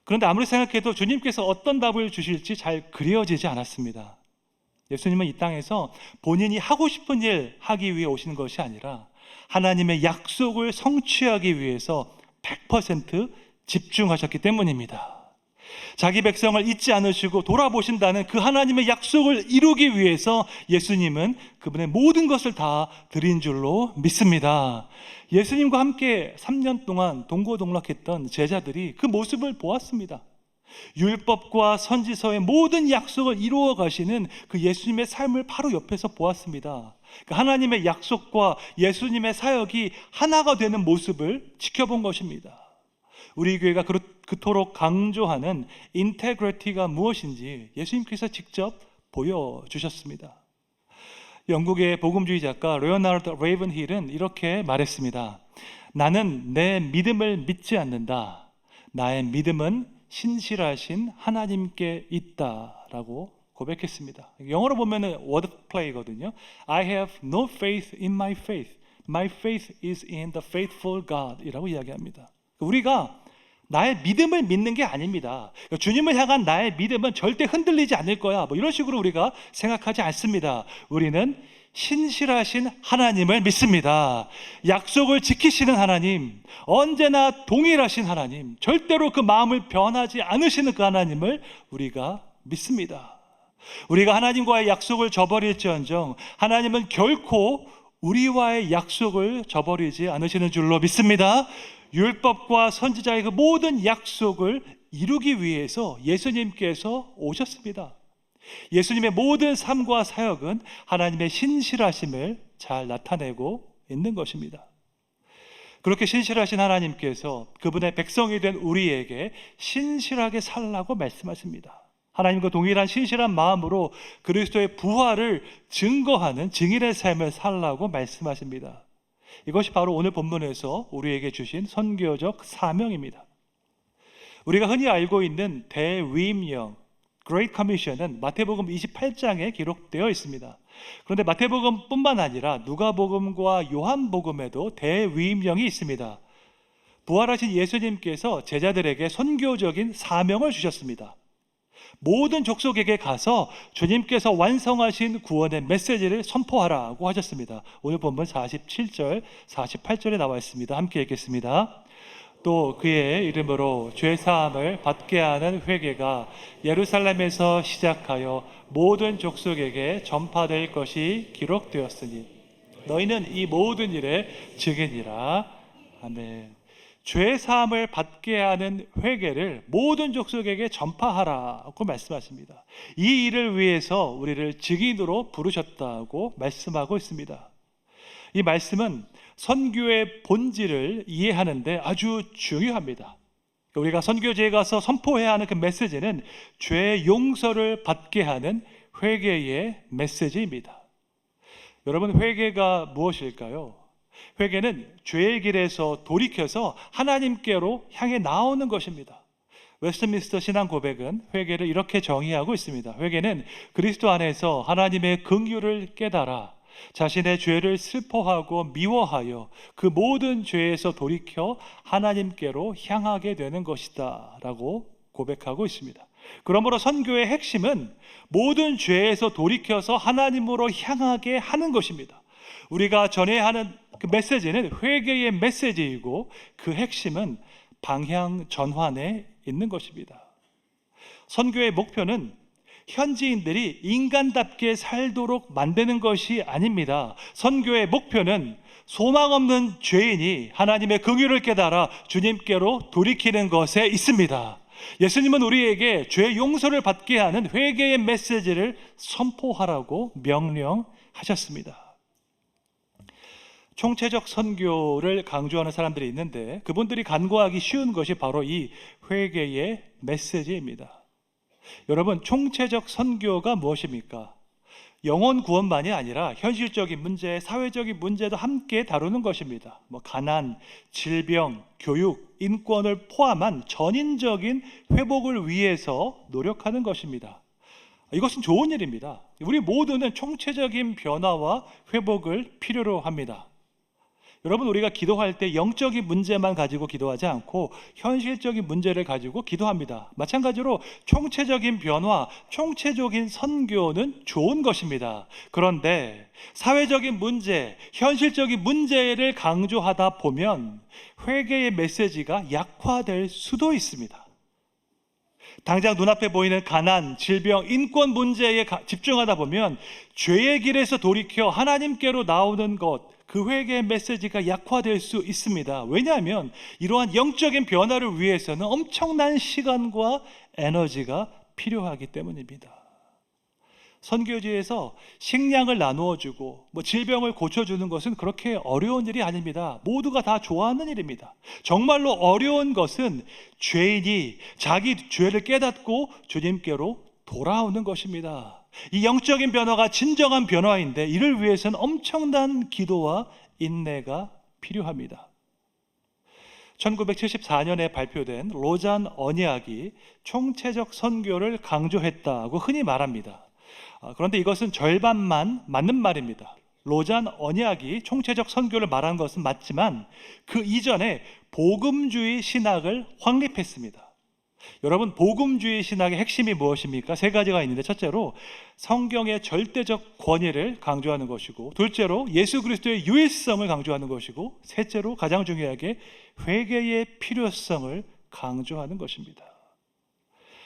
그런데 아무리 생각해도 주님께서 어떤 답을 주실지 잘 그려지지 않았습니다. 예수님은 이 땅에서 본인이 하고 싶은 일 하기 위해 오신 것이 아니라 하나님의 약속을 성취하기 위해서 100% 집중하셨기 때문입니다. 자기 백성을 잊지 않으시고 돌아보신다는 그 하나님의 약속을 이루기 위해서 예수님은 그분의 모든 것을 다 드린 줄로 믿습니다. 예수님과 함께 3년 동안 동고동락했던 제자들이 그 모습을 보았습니다. 율법과 선지서의 모든 약속을 이루어 가시는 그 예수님의 삶을 바로 옆에서 보았습니다. 그 하나님의 약속과 예수님의 사역이 하나가 되는 모습을 지켜본 것입니다. 우리 교회가 그토록 강조하는 인테그리티가 무엇인지 예수님께서 직접 보여주셨습니다. 영국의 복음주의 작가 레오나르드 레이븐힐은 이렇게 말했습니다. 나는 내 믿음을 믿지 않는다. 나의 믿음은 신실하신 하나님께 있다라고 고백했습니다. 영어로 보면은 wordplay거든요. I have no faith in my faith. My faith is in the faithful God 이라고 이야기합니다. 우리가 나의 믿음을 믿는 게 아닙니다. 주님을 향한 나의 믿음은 절대 흔들리지 않을 거야. 이런 식으로 우리가 생각하지 않습니다. 우리는 신실하신 하나님을 믿습니다. 약속을 지키시는 하나님, 언제나 동일하신 하나님, 절대로 그 마음을 변하지 않으시는 그 하나님을 우리가 믿습니다. 우리가 하나님과의 약속을 저버릴지언정 하나님은 결코 우리와의 약속을 저버리지 않으시는 줄로 믿습니다. 율법과 선지자의 그 모든 약속을 이루기 위해서 예수님께서 오셨습니다. 예수님의 모든 삶과 사역은 하나님의 신실하심을 잘 나타내고 있는 것입니다. 그렇게 신실하신 하나님께서 그분의 백성이 된 우리에게 신실하게 살라고 말씀하십니다. 하나님과 동일한 신실한 마음으로 그리스도의 부활을 증거하는 증인의 삶을 살라고 말씀하십니다. 이것이 바로 오늘 본문에서 우리에게 주신 선교적 사명입니다. 우리가 흔히 알고 있는 대위임령, Great Commission은 마태복음 28장에 기록되어 있습니다. 그런데 마태복음뿐만 아니라 누가복음과 요한복음에도 대위임령이 있습니다. 부활하신 예수님께서 제자들에게 선교적인 사명을 주셨습니다. 모든 족속에게 가서 주님께서 완성하신 구원의 메시지를 선포하라고 하셨습니다. 오늘 본문 47절, 48절에 나와 있습니다. 함께 읽겠습니다. 또 그의 이름으로 죄 사함을 받게 하는 회개가 예루살렘에서 시작하여 모든 족속에게 전파될 것이 기록되었으니 너희는 이 모든 일의 증인이라. 아멘. 죄 사함을 받게 하는 회개를 모든 족속에게 전파하라고 말씀하십니다. 이 일을 위해서 우리를 증인으로 부르셨다고 말씀하고 있습니다. 이 말씀은 선교의 본질을 이해하는데 아주 중요합니다. 우리가 선교지에 가서 선포해야 하는 그 메시지는 죄 용서를 받게 하는 회개의 메시지입니다. 여러분, 회개가 무엇일까요? 회개는 죄의 길에서 돌이켜서 하나님께로 향해 나오는 것입니다. 웨스트민스터 신앙 고백은 회개를 이렇게 정의하고 있습니다. 회개는 그리스도 안에서 하나님의 긍휼을 깨달아 자신의 죄를 슬퍼하고 미워하여 그 모든 죄에서 돌이켜 하나님께로 향하게 되는 것이다 라고 고백하고 있습니다. 그러므로 선교의 핵심은 모든 죄에서 돌이켜서 하나님으로 향하게 하는 것입니다. 우리가 전해야 하는 그 메시지는 회개의 메시지이고 그 핵심은 방향 전환에 있는 것입니다. 선교의 목표는 현지인들이 인간답게 살도록 만드는 것이 아닙니다. 선교의 목표는 소망 없는 죄인이 하나님의 긍휼을 깨달아 주님께로 돌이키는 것에 있습니다. 예수님은 우리에게 죄 용서를 받게 하는 회개의 메시지를 선포하라고 명령하셨습니다. 총체적 선교를 강조하는 사람들이 있는데 그분들이 간과하기 쉬운 것이 바로 이 회개의 메시지입니다. 여러분, 총체적 선교가 무엇입니까? 영혼 구원만이 아니라 현실적인 문제, 사회적인 문제도 함께 다루는 것입니다. 가난, 질병, 교육, 인권을 포함한 전인적인 회복을 위해서 노력하는 것입니다. 이것은 좋은 일입니다. 우리 모두는 총체적인 변화와 회복을 필요로 합니다. 여러분, 우리가 기도할 때 영적인 문제만 가지고 기도하지 않고 현실적인 문제를 가지고 기도합니다. 마찬가지로 총체적인 변화, 총체적인 선교는 좋은 것입니다. 그런데 사회적인 문제, 현실적인 문제를 강조하다 보면 회개의 메시지가 약화될 수도 있습니다. 당장 눈앞에 보이는 가난, 질병, 인권 문제에 집중하다 보면 죄의 길에서 돌이켜 하나님께로 나오는 것, 그 회개의 메시지가 약화될 수 있습니다. 왜냐하면 이러한 영적인 변화를 위해서는 엄청난 시간과 에너지가 필요하기 때문입니다. 선교지에서 식량을 나누어주고 질병을 고쳐주는 것은 그렇게 어려운 일이 아닙니다. 모두가 다 좋아하는 일입니다. 정말로 어려운 것은 죄인이 자기 죄를 깨닫고 주님께로 돌아오는 것입니다. 이 영적인 변화가 진정한 변화인데 이를 위해서는 엄청난 기도와 인내가 필요합니다. 1974년에 발표된 로잔 언약이 총체적 선교를 강조했다고 흔히 말합니다. 그런데 이것은 절반만 맞는 말입니다. 로잔 언약이 총체적 선교를 말한 것은 맞지만 그 이전에 복음주의 신학을 확립했습니다. 여러분, 복음주의 신학의 핵심이 무엇입니까? 세 가지가 있는데, 첫째로 성경의 절대적 권위를 강조하는 것이고, 둘째로 예수 그리스도의 유일성을 강조하는 것이고, 셋째로 가장 중요하게 회개의 필요성을 강조하는 것입니다.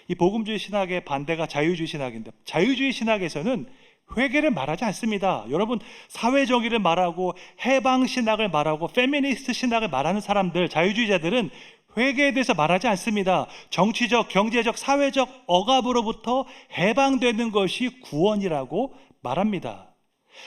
이 복음주의 신학의 반대가 자유주의 신학인데, 자유주의 신학에서는 회개를 말하지 않습니다. 여러분, 사회정의를 말하고 해방 신학을 말하고 페미니스트 신학을 말하는 사람들, 자유주의자들은 회개에 대해서 말하지 않습니다. 정치적, 경제적, 사회적 억압으로부터 해방되는 것이 구원이라고 말합니다.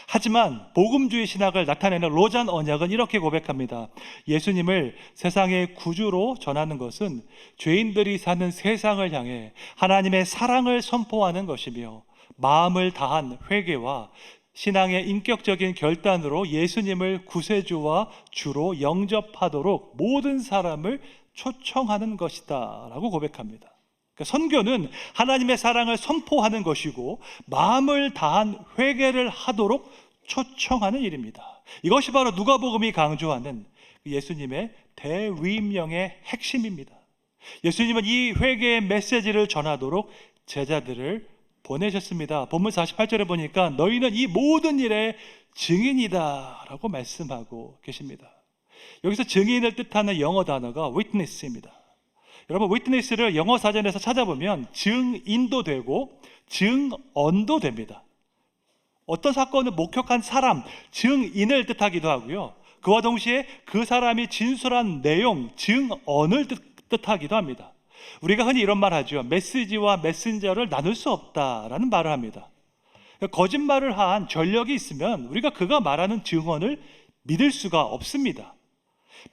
하지만 복음주의 신학을 나타내는 로잔 언약은 이렇게 고백합니다. 예수님을 세상의 구주로 전하는 것은 죄인들이 사는 세상을 향해 하나님의 사랑을 선포하는 것이며 마음을 다한 회개와 신앙의 인격적인 결단으로 예수님을 구세주와 주로 영접하도록 모든 사람을 초청하는 것이다 라고 고백합니다. 그러니까 선교는 하나님의 사랑을 선포하는 것이고 마음을 다한 회개를 하도록 초청하는 일입니다. 이것이 바로 누가복음이 강조하는 예수님의 대위임령의 핵심입니다. 예수님은 이 회개의 메시지를 전하도록 제자들을 보내셨습니다. 본문 48절에 보니까 너희는 이 모든 일의 증인이다 라고 말씀하고 계십니다. 여기서 증인을 뜻하는 영어 단어가 witness입니다. 여러분, witness를 영어 사전에서 찾아보면 증인도 되고 증언도 됩니다. 어떤 사건을 목격한 사람, 증인을 뜻하기도 하고요. 그와 동시에 그 사람이 진술한 내용, 증언을 뜻하기도 합니다. 우리가 흔히 이런 말 하죠. 메시지와 메신저를 나눌 수 없다라는 말을 합니다. 거짓말을 한 전력이 있으면 우리가 그가 말하는 증언을 믿을 수가 없습니다.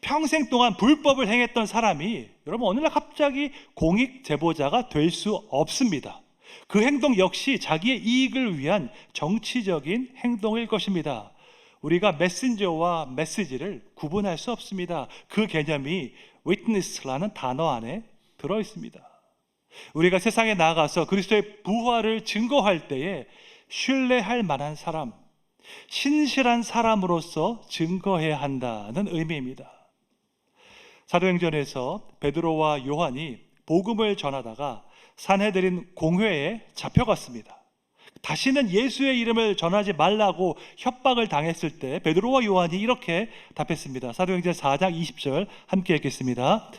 평생 동안 불법을 행했던 사람이 여러분 어느 날 갑자기 공익 제보자가 될 수 없습니다. 그 행동 역시 자기의 이익을 위한 정치적인 행동일 것입니다. 우리가 메신저와 메시지를 구분할 수 없습니다. 그 개념이 witness라는 단어 안에 들어 있습니다. 우리가 세상에 나아가서 그리스도의 부활을 증거할 때에 신뢰할 만한 사람, 신실한 사람으로서 증거해야 한다는 의미입니다. 사도행전에서 베드로와 요한이 복음을 전하다가 산헤드린 공회에 잡혀갔습니다. 다시는 예수의 이름을 전하지 말라고 협박을 당했을 때 베드로와 요한이 이렇게 답했습니다. 사도행전 4장 20절 함께 읽겠습니다.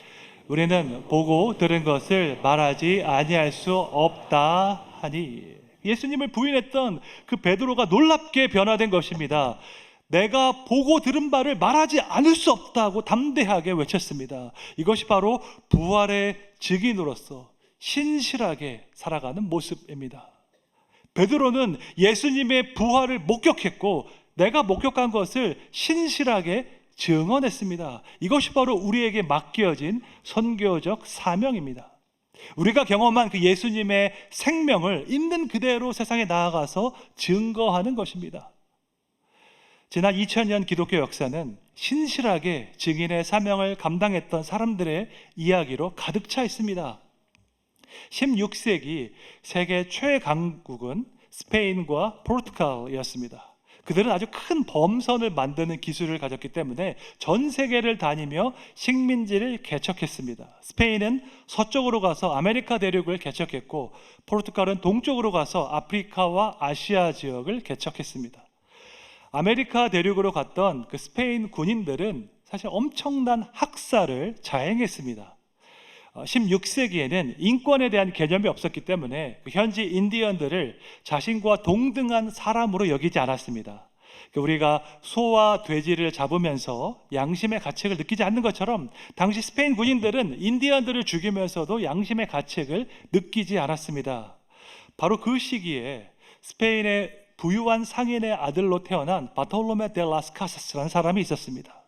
우리는 보고 들은 것을 말하지 아니할 수 없다 하니. 예수님을 부인했던 그 베드로가 놀랍게 변화된 것입니다. 내가 보고 들은 바를 말하지 않을 수 없다고 담대하게 외쳤습니다. 이것이 바로 부활의 증인으로서 신실하게 살아가는 모습입니다. 베드로는 예수님의 부활을 목격했고 내가 목격한 것을 신실하게 증언했습니다. 이것이 바로 우리에게 맡겨진 선교적 사명입니다. 우리가 경험한 그 예수님의 생명을 있는 그대로 세상에 나아가서 증거하는 것입니다. 지난 2000년 기독교 역사는 신실하게 증인의 사명을 감당했던 사람들의 이야기로 가득 차 있습니다. 16세기 세계 최강국은 스페인과 포르투갈이었습니다. 그들은 아주 큰 범선을 만드는 기술을 가졌기 때문에 전 세계를 다니며 식민지를 개척했습니다. 스페인은 서쪽으로 가서 아메리카 대륙을 개척했고 포르투갈은 동쪽으로 가서 아프리카와 아시아 지역을 개척했습니다. 아메리카 대륙으로 갔던 그 스페인 군인들은 사실 엄청난 학살을 자행했습니다. 16세기에는 인권에 대한 개념이 없었기 때문에 현지 인디언들을 자신과 동등한 사람으로 여기지 않았습니다. 우리가 소와 돼지를 잡으면서 양심의 가책을 느끼지 않는 것처럼 당시 스페인 군인들은 인디언들을 죽이면서도 양심의 가책을 느끼지 않았습니다. 바로 그 시기에 스페인의 부유한 상인의 아들로 태어난 바톨로메 데 라스 카사스라는 사람이 있었습니다.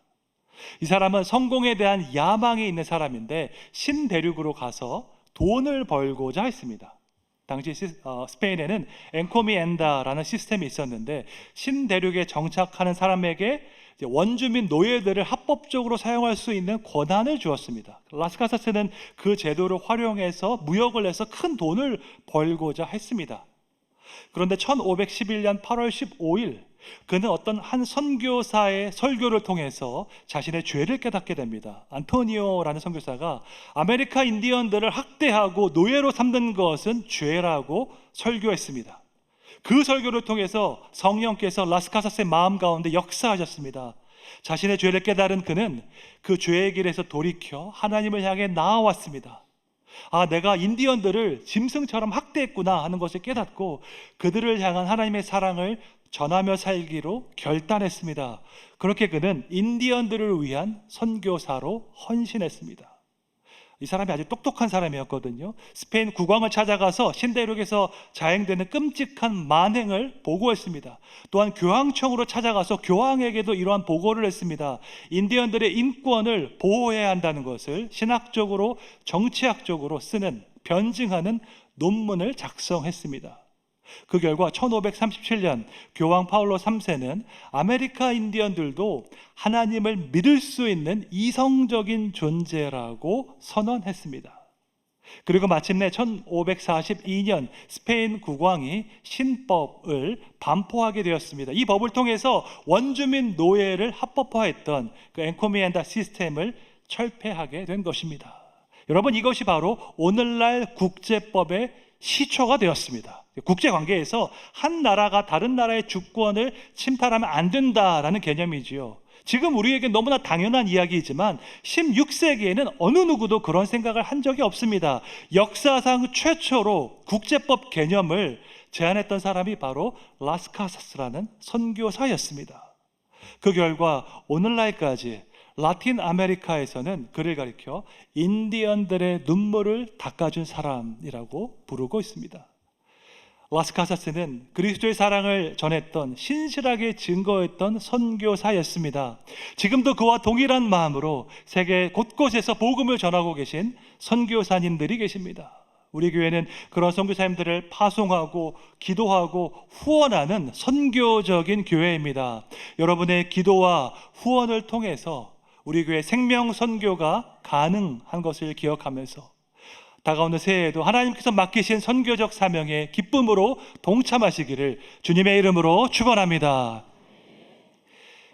이 사람은 성공에 대한 야망이 있는 사람인데 신대륙으로 가서 돈을 벌고자 했습니다. 당시 스페인에는 엔코미엔다라는 시스템이 있었는데 신대륙에 정착하는 사람에게 원주민 노예들을 합법적으로 사용할 수 있는 권한을 주었습니다. 라스카사스는 그 제도를 활용해서 무역을 해서 큰 돈을 벌고자 했습니다. 그런데 1511년 8월 15일 그는 어떤 한 선교사의 설교를 통해서 자신의 죄를 깨닫게 됩니다. 안토니오라는 선교사가 아메리카 인디언들을 학대하고 노예로 삼는 것은 죄라고 설교했습니다. 그 설교를 통해서 성령께서 라스카사스의 마음 가운데 역사하셨습니다. 자신의 죄를 깨달은 그는 그 죄의 길에서 돌이켜 하나님을 향해 나아왔습니다. 아, 내가 인디언들을 짐승처럼 학대했구나 하는 것을 깨닫고 그들을 향한 하나님의 사랑을 전하며 살기로 결단했습니다. 그렇게 그는 인디언들을 위한 선교사로 헌신했습니다. 이 사람이 아주 똑똑한 사람이었거든요. 스페인 국왕을 찾아가서 신대륙에서 자행되는 끔찍한 만행을 보고했습니다. 또한 교황청으로 찾아가서 교황에게도 이러한 보고를 했습니다. 인디언들의 인권을 보호해야 한다는 것을 신학적으로 정치학적으로 쓰는 변증하는 논문을 작성했습니다. 그 결과 1537년 교황 파울로 3세는 아메리카 인디언들도 하나님을 믿을 수 있는 이성적인 존재라고 선언했습니다. 그리고 마침내 1542년 스페인 국왕이 신법을 반포하게 되었습니다. 이 법을 통해서 원주민 노예를 합법화했던 그 엔코미엔다 시스템을 철폐하게 된 것입니다. 여러분, 이것이 바로 오늘날 국제법의 시초가 되었습니다. 국제관계에서 한 나라가 다른 나라의 주권을 침탈하면 안 된다라는 개념이지요. 지금 우리에게 너무나 당연한 이야기이지만 16세기에는 어느 누구도 그런 생각을 한 적이 없습니다. 역사상 최초로 국제법 개념을 제안했던 사람이 바로 라스카사스라는 선교사였습니다. 그 결과 오늘날까지 라틴 아메리카에서는 그를 가리켜 인디언들의 눈물을 닦아준 사람이라고 부르고 있습니다. 라스카사스는 그리스도의 사랑을 전했던, 신실하게 증거했던 선교사였습니다. 지금도 그와 동일한 마음으로 세계 곳곳에서 복음을 전하고 계신 선교사님들이 계십니다. 우리 교회는 그런 선교사님들을 파송하고 기도하고 후원하는 선교적인 교회입니다. 여러분의 기도와 후원을 통해서 우리 교회 생명 선교가 가능한 것을 기억하면서 다가오는 새해에도 하나님께서 맡기신 선교적 사명에 기쁨으로 동참하시기를 주님의 이름으로 축원합니다.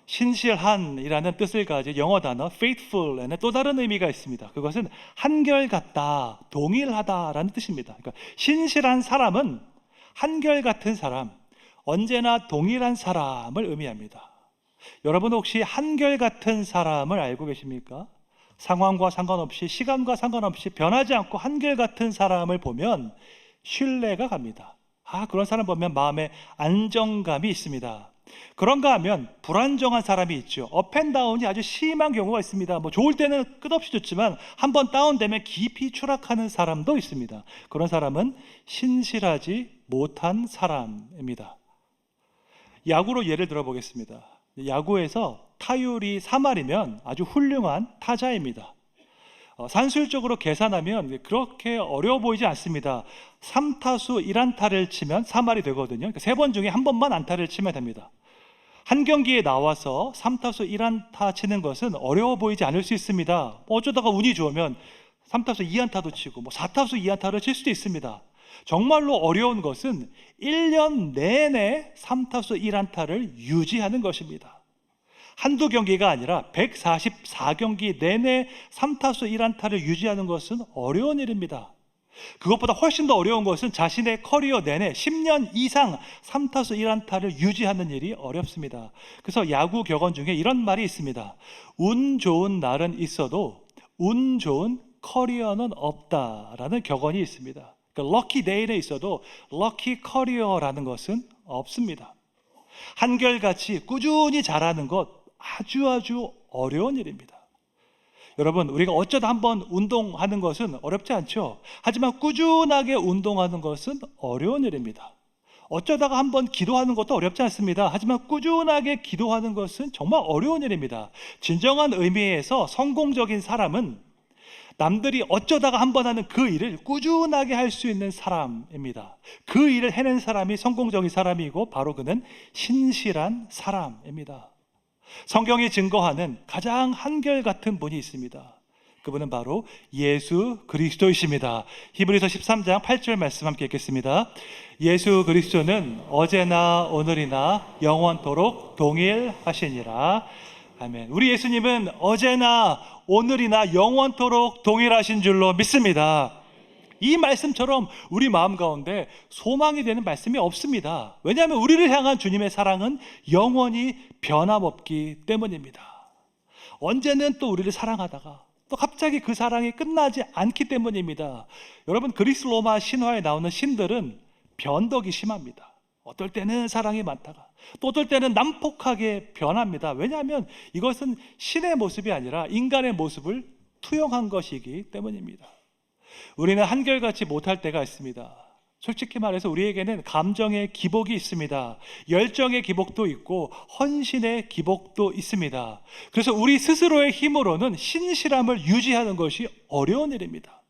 신실한이라는 뜻을 가진 영어 단어 faithful에는 또 다른 의미가 있습니다. 그것은 한결같다, 동일하다라는 뜻입니다. 그러니까 신실한 사람은 한결같은 사람, 언제나 동일한 사람을 의미합니다. 여러분 혹시 한결같은 사람을 알고 계십니까? 상황과 상관없이, 시간과 상관없이 변하지 않고 한결같은 사람을 보면 신뢰가 갑니다. 그런 사람 보면 마음에 안정감이 있습니다. 그런가 하면 불안정한 사람이 있죠. 업앤다운이 아주 심한 경우가 있습니다. 좋을 때는 끝없이 좋지만 한번 다운되면 깊이 추락하는 사람도 있습니다. 그런 사람은 신실하지 못한 사람입니다. 야구로 예를 들어보겠습니다. 야구에서 타율이 3할이면 아주 훌륭한 타자입니다. 산술적으로 계산하면 그렇게 어려워 보이지 않습니다. 3타수 1안타를 치면 3할이 되거든요. 그러니까 3번 중에 한 번만 안타를 치면 됩니다. 한 경기에 나와서 3타수 1안타 치는 것은 어려워 보이지 않을 수 있습니다. 어쩌다가 운이 좋으면 3타수 2안타도 치고 4타수 2안타를 칠 수도 있습니다. 정말로 어려운 것은 1년 내내 3타수 1안타를 유지하는 것입니다. 한두 경기가 아니라 144경기 내내 3타수 1안타를 유지하는 것은 어려운 일입니다. 그것보다 훨씬 더 어려운 것은 자신의 커리어 내내 10년 이상 3타수 1안타를 유지하는 일이 어렵습니다. 그래서 야구 격언 중에 이런 말이 있습니다. 운 좋은 날은 있어도 운 좋은 커리어는 없다라는 격언이 있습니다. 그러니까 럭키 데이는 있어도 럭키 커리어라는 것은 없습니다. 한결같이 꾸준히 잘하는 것 아주 어려운 일입니다. 여러분, 우리가 어쩌다 한번 운동하는 것은 어렵지 않죠. 하지만 꾸준하게 운동하는 것은 어려운 일입니다. 어쩌다가 한번 기도하는 것도 어렵지 않습니다. 하지만 꾸준하게 기도하는 것은 정말 어려운 일입니다. 진정한 의미에서 성공적인 사람은 남들이 어쩌다가 한번 하는 그 일을 꾸준하게 할 수 있는 사람입니다. 그 일을 해낸 사람이 성공적인 사람이고 바로 그는 신실한 사람입니다. 성경이 증거하는 가장 한결같은 분이 있습니다. 그분은 바로 예수 그리스도이십니다. 히브리서 13장 8절 말씀 함께 읽겠습니다. 예수 그리스도는 어제나 오늘이나 영원토록 동일하시니라. 아멘. 우리 예수님은 어제나 오늘이나 영원토록 동일하신 줄로 믿습니다. 이 말씀처럼 우리 마음 가운데 소망이 되는 말씀이 없습니다. 왜냐하면 우리를 향한 주님의 사랑은 영원히 변함없기 때문입니다. 언제는 또 우리를 사랑하다가 또 갑자기 그 사랑이 끝나지 않기 때문입니다. 여러분, 그리스 로마 신화에 나오는 신들은 변덕이 심합니다. 어떨 때는 사랑이 많다가 또 어떨 때는 난폭하게 변합니다. 왜냐하면 이것은 신의 모습이 아니라 인간의 모습을 투영한 것이기 때문입니다. 우리는 한결같이 못할 때가 있습니다. 솔직히 말해서 우리에게는 감정의 기복이 있습니다. 열정의 기복도 있고 헌신의 기복도 있습니다. 그래서 우리 스스로의 힘으로는 신실함을 유지하는 것이 어려운 일입니다.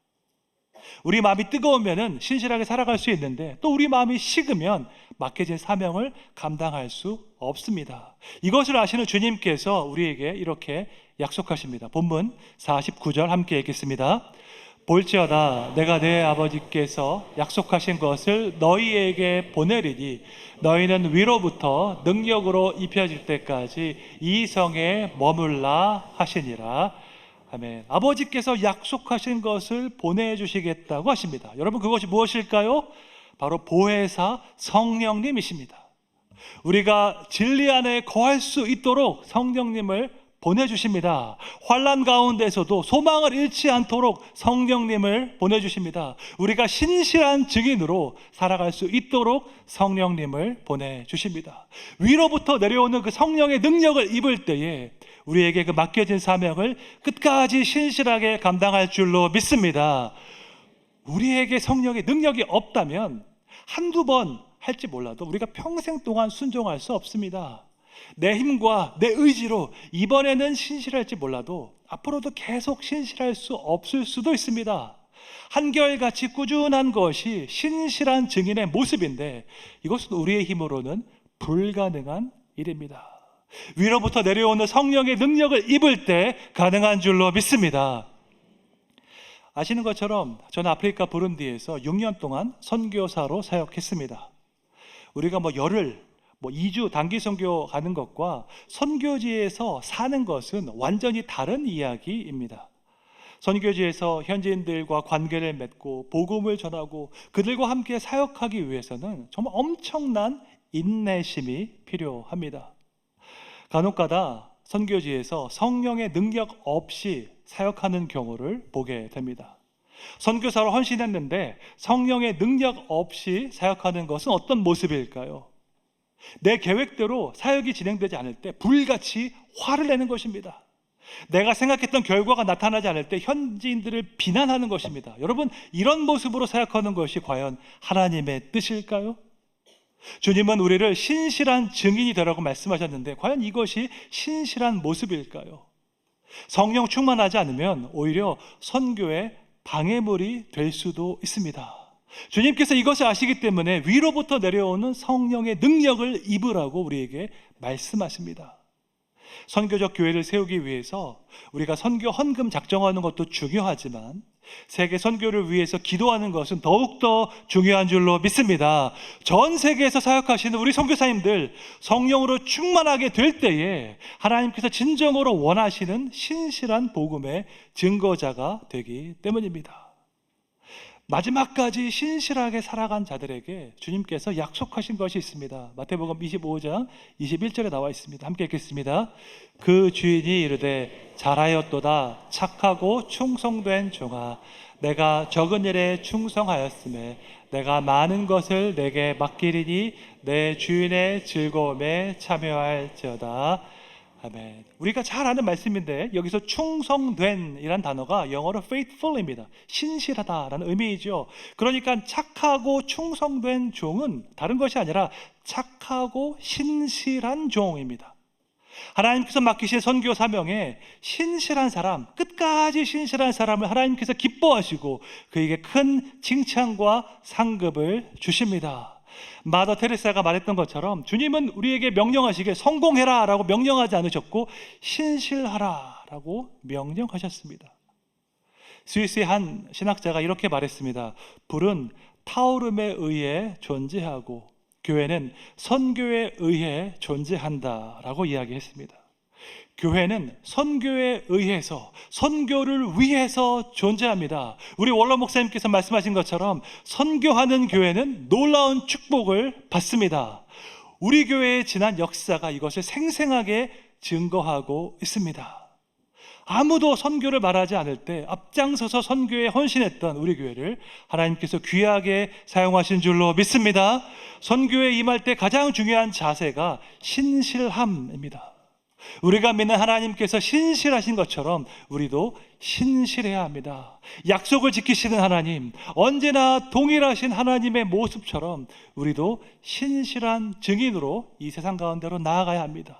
우리 마음이 뜨거우면 신실하게 살아갈 수 있는데 또 우리 마음이 식으면 맡겨진 사명을 감당할 수 없습니다. 이것을 아시는 주님께서 우리에게 이렇게 약속하십니다. 본문 49절 함께 읽겠습니다. 볼지어다 내가 내 아버지께서 약속하신 것을 너희에게 보내리니 너희는 위로부터 능력으로 입혀질 때까지 이 성에 머물라 하시니라. 아멘. 아버지께서 약속하신 것을 보내주시겠다고 하십니다. 여러분, 그것이 무엇일까요? 바로 보혜사 성령님이십니다. 우리가 진리 안에 거할 수 있도록 성령님을 보내주십니다. 환난 가운데서도 소망을 잃지 않도록 성령님을 보내주십니다. 우리가 신실한 증인으로 살아갈 수 있도록 성령님을 보내주십니다. 위로부터 내려오는 그 성령의 능력을 입을 때에 우리에게 그 맡겨진 사명을 끝까지 신실하게 감당할 줄로 믿습니다. 우리에게 성령의 능력이 없다면 한두 번 할지 몰라도 우리가 평생 동안 순종할 수 없습니다. 내 힘과 내 의지로 이번에는 신실할지 몰라도 앞으로도 계속 신실할 수 없을 수도 있습니다. 한결같이 꾸준한 것이 신실한 증인의 모습인데 이것은 우리의 힘으로는 불가능한 일입니다. 위로부터 내려오는 성령의 능력을 입을 때 가능한 줄로 믿습니다. 아시는 것처럼 저는 아프리카 부룬디에서 6년 동안 선교사로 사역했습니다. 우리가 열흘 2주 단기 선교 가는 것과 선교지에서 사는 것은 완전히 다른 이야기입니다. 선교지에서 현지인들과 관계를 맺고 복음을 전하고 그들과 함께 사역하기 위해서는 정말 엄청난 인내심이 필요합니다. 간혹가다 선교지에서 성령의 능력 없이 사역하는 경우를 보게 됩니다. 선교사로 헌신했는데 성령의 능력 없이 사역하는 것은 어떤 모습일까요? 내 계획대로 사역이 진행되지 않을 때 불같이 화를 내는 것입니다. 내가 생각했던 결과가 나타나지 않을 때 현지인들을 비난하는 것입니다. 여러분, 이런 모습으로 사역하는 것이 과연 하나님의 뜻일까요? 주님은 우리를 신실한 증인이 되라고 말씀하셨는데 과연 이것이 신실한 모습일까요? 성령 충만하지 않으면 오히려 선교의 방해물이 될 수도 있습니다. 주님께서 이것을 아시기 때문에 위로부터 내려오는 성령의 능력을 입으라고 우리에게 말씀하십니다. 선교적 교회를 세우기 위해서 우리가 선교 헌금 작정하는 것도 중요하지만 세계 선교를 위해서 기도하는 것은 더욱더 중요한 줄로 믿습니다. 전 세계에서 사역하시는 우리 선교사님들 성령으로 충만하게 될 때에 하나님께서 진정으로 원하시는 신실한 복음의 증거자가 되기 때문입니다. 마지막까지 신실하게 살아간 자들에게 주님께서 약속하신 것이 있습니다. 마태복음 25장 21절에 나와 있습니다. 함께 읽겠습니다. 그 주인이 이르되 잘하였도다 착하고 충성된 종아 내가 적은 일에 충성하였음에 내가 많은 것을 내게 맡기리니 내 주인의 즐거움에 참여할지어다. 아멘. 우리가 잘 아는 말씀인데 여기서 충성된 이란 단어가 영어로 faithful입니다. 신실하다라는 의미이죠. 그러니까 착하고 충성된 종은 다른 것이 아니라 착하고 신실한 종입니다. 하나님께서 맡기신 선교 사명에 신실한 사람, 끝까지 신실한 사람을 하나님께서 기뻐하시고 그에게 큰 칭찬과 상급을 주십니다. 마더 테레사가 말했던 것처럼 주님은 우리에게 명령하시기에 성공해라 라고 명령하지 않으셨고 신실하라 라고 명령하셨습니다. 스위스의 한 신학자가 이렇게 말했습니다. 불은 타오름에 의해 존재하고 교회는 선교에 의해 존재한다 라고 이야기했습니다. 교회는 선교에 의해서 선교를 위해서 존재합니다. 우리 원로 목사님께서 말씀하신 것처럼 선교하는 교회는 놀라운 축복을 받습니다. 우리 교회의 지난 역사가 이것을 생생하게 증거하고 있습니다. 아무도 선교를 말하지 않을 때 앞장서서 선교에 헌신했던 우리 교회를 하나님께서 귀하게 사용하신 줄로 믿습니다. 선교에 임할 때 가장 중요한 자세가 신실함입니다. 우리가 믿는 하나님께서 신실하신 것처럼 우리도 신실해야 합니다. 약속을 지키시는 하나님, 언제나 동일하신 하나님의 모습처럼 우리도 신실한 증인으로 이 세상 가운데로 나아가야 합니다.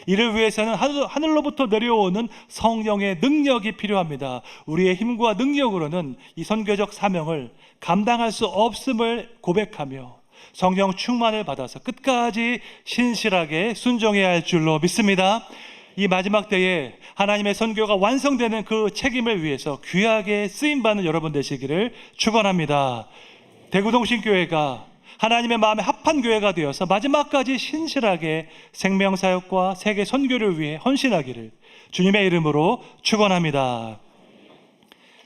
이를 위해서는 하늘로부터 내려오는 성령의 능력이 필요합니다. 우리의 힘과 능력으로는 이 선교적 사명을 감당할 수 없음을 고백하며 성령 충만을 받아서 끝까지 신실하게 순종해야 할 줄로 믿습니다. 이 마지막 때에 하나님의 선교가 완성되는 그 책임을 위해서 귀하게 쓰임받는 여러분 되시기를 축원합니다. 대구동신교회가 하나님의 마음에 합한 교회가 되어서 마지막까지 신실하게 생명사역과 세계 선교를 위해 헌신하기를 주님의 이름으로 축원합니다.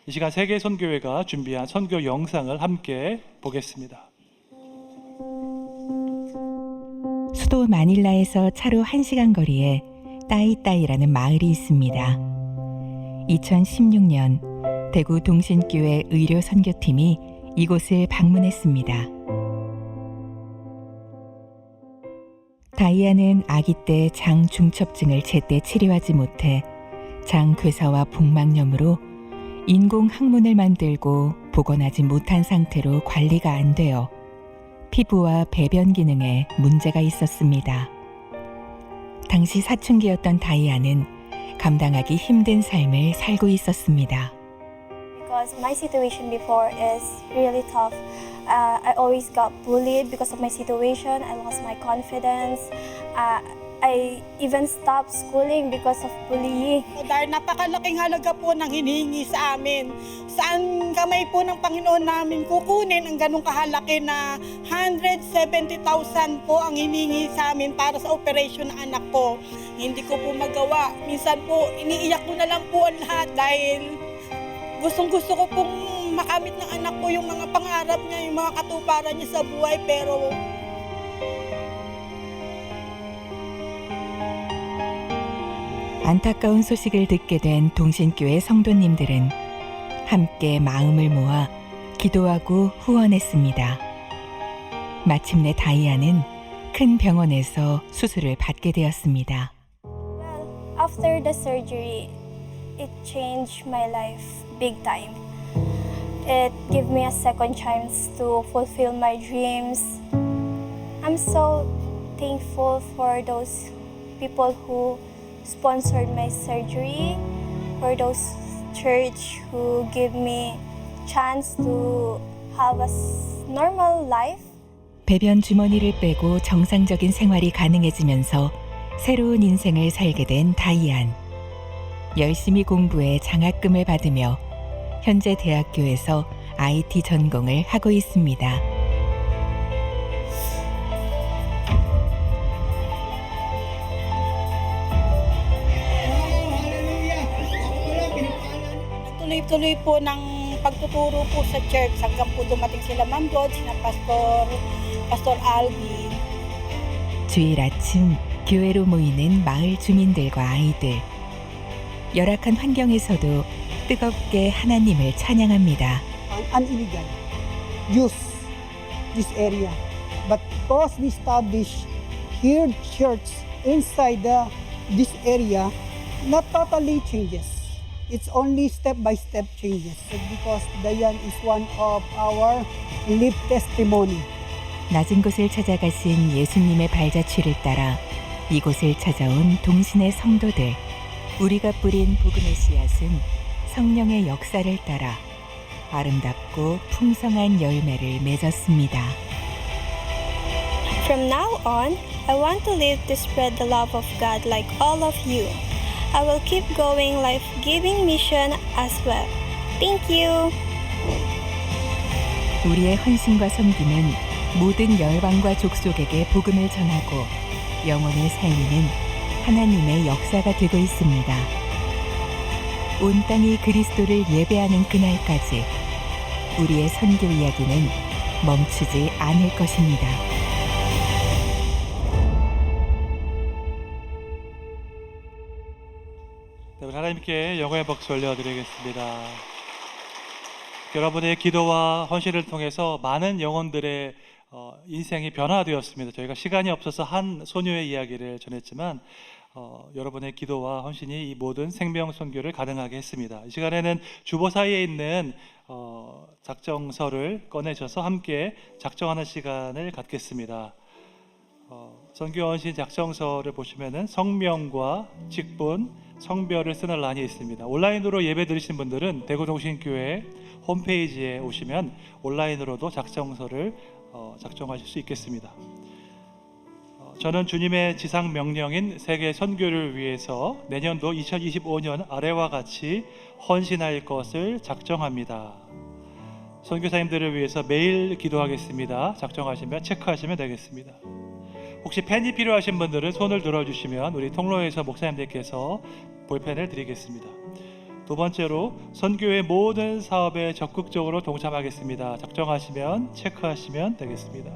이 시간 세계 선교회가 준비한 선교 영상을 함께 보겠습니다. 수도 마닐라에서 차로 1시간 거리에 따이따이라는 마을이 있습니다. 2016년 대구 동신교회 의료 선교팀이 이곳을 방문했습니다. 다이아는 아기 때 장 중첩증을 제때 치료하지 못해 장 괴사와 복막염으로 인공 항문을 만들고 복원하지 못한 상태로 관리가 안 되어 피부와 배변 기능에 문제가 있었습니다. 당시 사춘기였던 다이아는 감당하기 힘든 삶을 살고 있었습니다. Because my situation before is really tough. I always got bullied because of my situation. I lost my confidence. I even stopped schooling because of bullying. Dahil napakalaking halaga po ng hinihingi sa amin. Saan kamay po ng Panginoon namin kukunin ang ganong kahalaki na 170,000 po ang hinihingi sa amin para sa operasyon ng anak ko. Hindi ko po magawa. Minsan po, iniiyak ko na lang po ang lahat dahil gustong-gusto ko pong makamit ng anak ko yung mga pangarap niya, yung mga katuparan niya sa buhay, pero 안타까운 소식을 듣게 된 동신교회 성도님들은 함께 마음을 모아 기도하고 후원했습니다. 마침내 다이아는 큰 병원에서 수술을 받게 되었습니다. Well, after the surgery, it changed my life big time. It gave me a second chance to fulfill my dreams. I'm so thankful for those people who sponsored my surgery, for those church who give me chance to have a normal life. 배변 주머니를 빼고 정상적인 생활이 가능해지면서 새로운 인생을 살게 된 다이안. 열심히 공부해 장학금을 받으며 현재 대학교에서 IT 전공을 하고 있습니다. tuloy-tuloy po ng pagtuturo po sa church hanggang po dumating sila Ma'am God, sina Pastor Alvin. 주일 아침 교회로 모이는 마을 주민들과 아이들. 열악한 환경에서도 뜨겁게 하나님을 찬양합니다. An illegal use this area, but because we established here church inside this area, not totally changes. It's only step-by-step changes because Dayan is one of our live testimony. 낮은 곳을 찾아가신 예수님의 발자취를 따라 이곳을 찾아온 동신의 성도들. 우리가 뿌린 복음의 씨앗은 성령의 역사를 따라 아름답고 풍성한 열매를 맺었습니다. From now on, I want to live to spread the love of God like all of you. I will keep going life-giving mission as well. Thank you. 우리의 헌신과 섬김은 모든 열방과 족속에게 복음을 전하고 영혼을 살리는 하나님의 역사가 되고 있습니다. 온 땅이 그리스도를 예배하는 그날까지 우리의 선교 이야기는 멈추지 않을 것입니다. 하나님께 영광의 박수 올려드리겠습니다. 여러분의 기도와 헌신을 통해서 많은 영혼들의 인생이 변화되었습니다. 저희가 시간이 없어서 한 소녀의 이야기를 전했지만 여러분의 기도와 헌신이 이 모든 생명 선교를 가능하게 했습니다. 이 시간에는 주보 사이에 있는 작정서를 꺼내셔서 함께 작정하는 시간을 갖겠습니다. 선교 헌신 작정서를 보시면은 성명과 직분, 성별을 쓰는 란이 있습니다. 온라인으로 예배 드리신 분들은 대구동신교회 홈페이지에 오시면 온라인으로도 작정서를 작성하실 수 있겠습니다. 저는 주님의 지상 명령인 세계 선교를 위해서 내년도 2025년 아래와 같이 헌신할 것을 작정합니다. 선교사님들을 위해서 매일 기도하겠습니다. 작정하시면 체크하시면 되겠습니다. 혹시 펜이 필요하신 분들은 손을 들어주시면 우리 통로에서 목사님들께서 볼펜을 드리겠습니다. 두 번째로 선교의 모든 사업에 적극적으로 동참하겠습니다. 작정하시면 체크하시면 되겠습니다.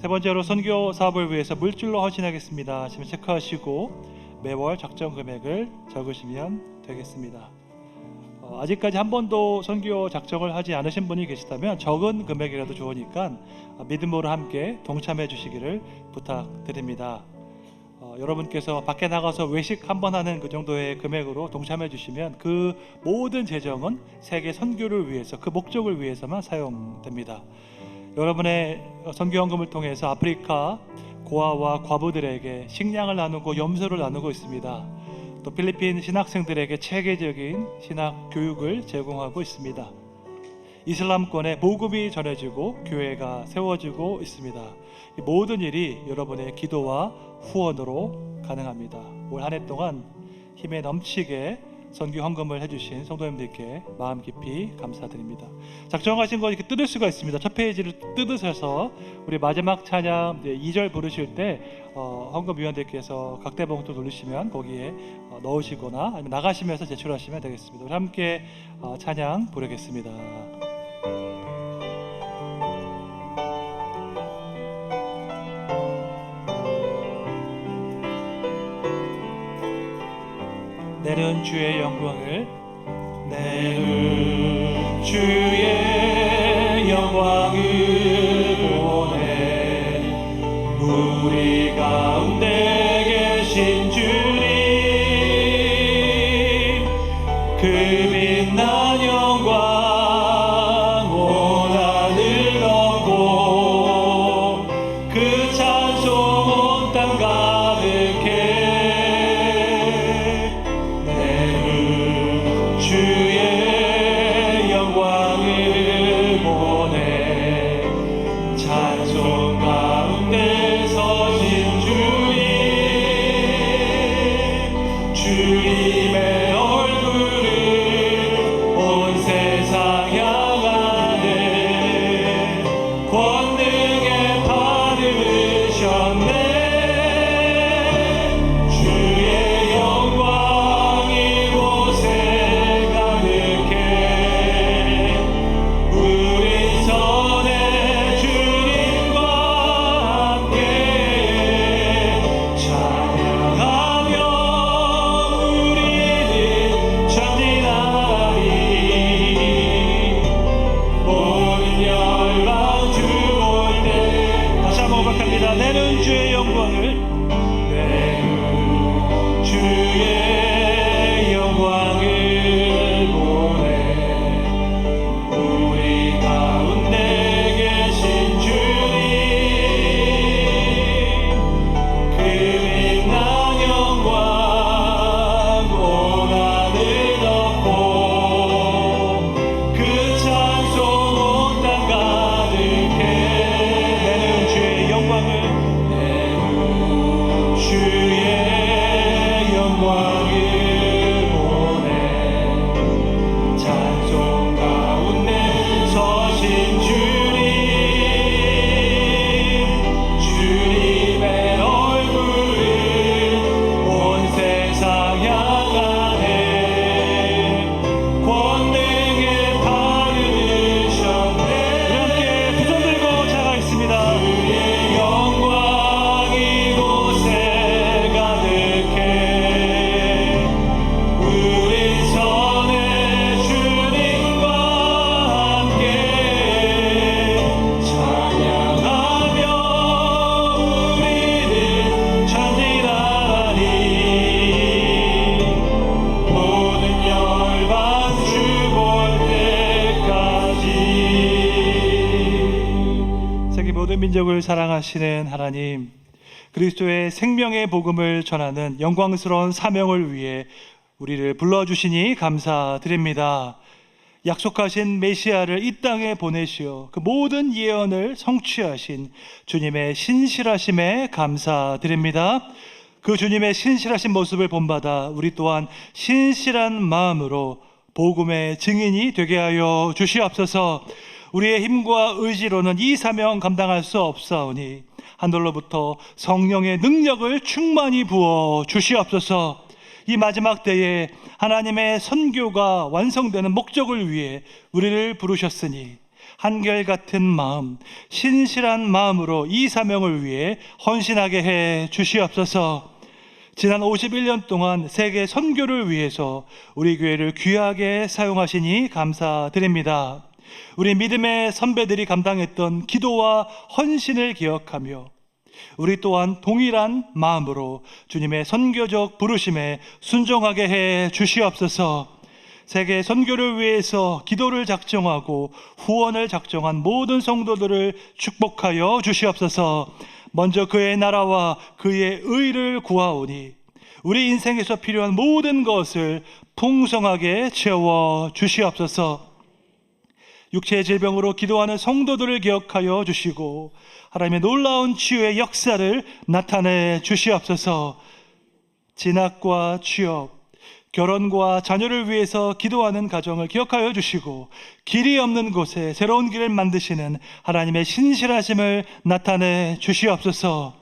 세 번째로 선교 사업을 위해서 물질로 헌신하겠습니다. 지금 체크하시고 매월 적정 금액을 적으시면 되겠습니다. 아직까지 한 번도 선교 작정을 하지 않으신 분이 계시다면 적은 금액이라도 좋으니까 믿음으로 함께 동참해 주시기를 부탁드립니다. 여러분께서 밖에 나가서 외식 한 번 하는 그 정도의 금액으로 동참해 주시면 그 모든 재정은 세계 선교를 위해서, 그 목적을 위해서만 사용됩니다. 여러분의 선교헌금을 통해서 아프리카 고아와 과부들에게 식량을 나누고 염소를 나누고 있습니다. 또 필리핀 신학생들에게 체계적인 신학 교육을 제공하고 있습니다. 이슬람권에 복음이 전해지고 교회가 세워지고 있습니다. 이 모든 일이 여러분의 기도와 후원으로 가능합니다. 올 한 해 동안 힘에 넘치게 선교 헌금을 해주신 성도님들께 마음 깊이 감사드립니다. 작정하신 거 이렇게 뜯을 수가 있습니다. 첫 페이지를 뜯으셔서 우리 마지막 찬양 2절 부르실 때 헌금위원들께서 각대 봉투 누르시면 거기에 넣으시거나 아니면 나가시면서 제출하시면 되겠습니다. 우리 함께 찬양 부르겠습니다. 내는 주의 영광을, 내는 주의 영광을 보내. 우리 가운데 계신 주님, 그 빛난 영광 온 하늘 덮고 그 찬송 온 땅 가득해. 주의 영광을 보내. 찬송 가운데 서신 주님, 주님의 얼굴을 온 세상 향하네. 권능의 받으셨네. 주의 영광 이곳에 가득해. 우리 선의 주님과 함께 찬양하며 우리는 전진하리. 모든 열방 주 볼 때 다시 한번 고백합니다. 내는 주의 영광을, 내는 주의 영광을 보내. 우리 가운데 계신 주님, 그 빛난 영광 온 하늘 덮고 그 찬송 온 땅 가득해. 내는 주의 영광을, 내는 주의 영광을 보내. 찬송 가운데 서신 주님, 주님의 얼굴을 온 세상 향하네. 권능의 받으셨네. 함께 두 손 들고 찬양하겠습니다. 주의 영광 이곳에 가득해. 우리 선의 주님과 함께 찬양하며 우리는 전진하리. 모든 열방 주 볼 때까지. 세계 모든 민족을 사랑하시는 하나님, 그리스도의 생명의 복음을 전하는 영광스러운 사명을 위해 우리를 불러주시니 감사드립니다. 약속하신 메시아를 이 땅에 보내시어 그 모든 예언을 성취하신 주님의 신실하심에 감사드립니다. 그 주님의 신실하신 모습을 본받아 우리 또한 신실한 마음으로 복음의 증인이 되게 하여 주시옵소서. 우리의 힘과 의지로는 이 사명 감당할 수 없사오니 하늘로부터 성령의 능력을 충만히 부어 주시옵소서. 이 마지막 때에 하나님의 선교가 완성되는 목적을 위해 우리를 부르셨으니 한결같은 마음, 신실한 마음으로 이 사명을 위해 헌신하게 해 주시옵소서. 지난 51년 동안 세계 선교를 위해서 우리 교회를 귀하게 사용하시니 감사드립니다. 우리 믿음의 선배들이 감당했던 기도와 헌신을 기억하며 우리 또한 동일한 마음으로 주님의 선교적 부르심에 순종하게 해 주시옵소서. 세계 선교를 위해서 기도를 작정하고 후원을 작정한 모든 성도들을 축복하여 주시옵소서. 먼저 그의 나라와 그의 의를 구하오니 우리 인생에서 필요한 모든 것을 풍성하게 채워 주시옵소서. 육체의 질병으로 기도하는 성도들을 기억하여 주시고 하나님의 놀라운 치유의 역사를 나타내 주시옵소서. 진학과 취업, 결혼과 자녀를 위해서 기도하는 가정을 기억하여 주시고 길이 없는 곳에 새로운 길을 만드시는 하나님의 신실하심을 나타내 주시옵소서.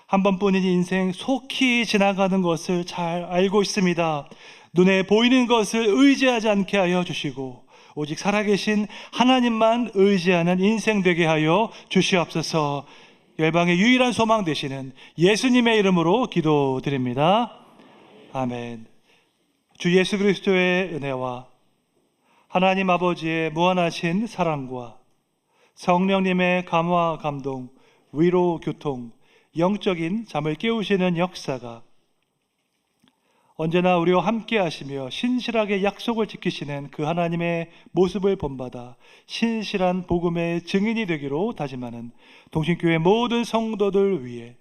한 번뿐인 인생 속히 지나가는 것을 잘 알고 있습니다. 눈에 보이는 것을 의지하지 않게 하여 주시고 오직 살아계신 하나님만 의지하는 인생 되게 하여 주시옵소서. 열방의 유일한 소망 되시는 예수님의 이름으로 기도드립니다. 아멘. 주 예수 그리스도의 은혜와 하나님 아버지의 무한하신 사랑과 성령님의 감화, 감동, 위로, 교통, 영적인 잠을 깨우시는 역사가 언제나 우리와 함께 하시며 신실하게 약속을 지키시는 그 하나님의 모습을 본받아 신실한 복음의 증인이 되기로 다짐하는 동신교회 모든 성도들 위해,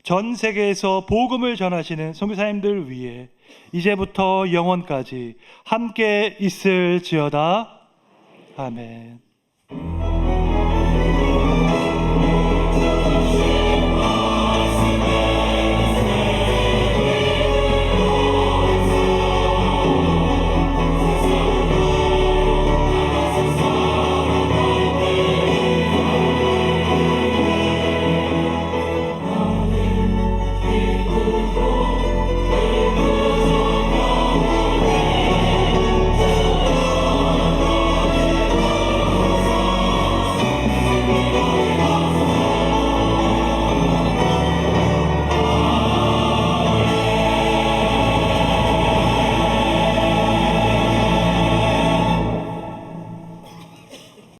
전 세계에서 복음을 전하시는 선교사님들 위해 이제부터 영원까지 함께 있을지어다. 아멘.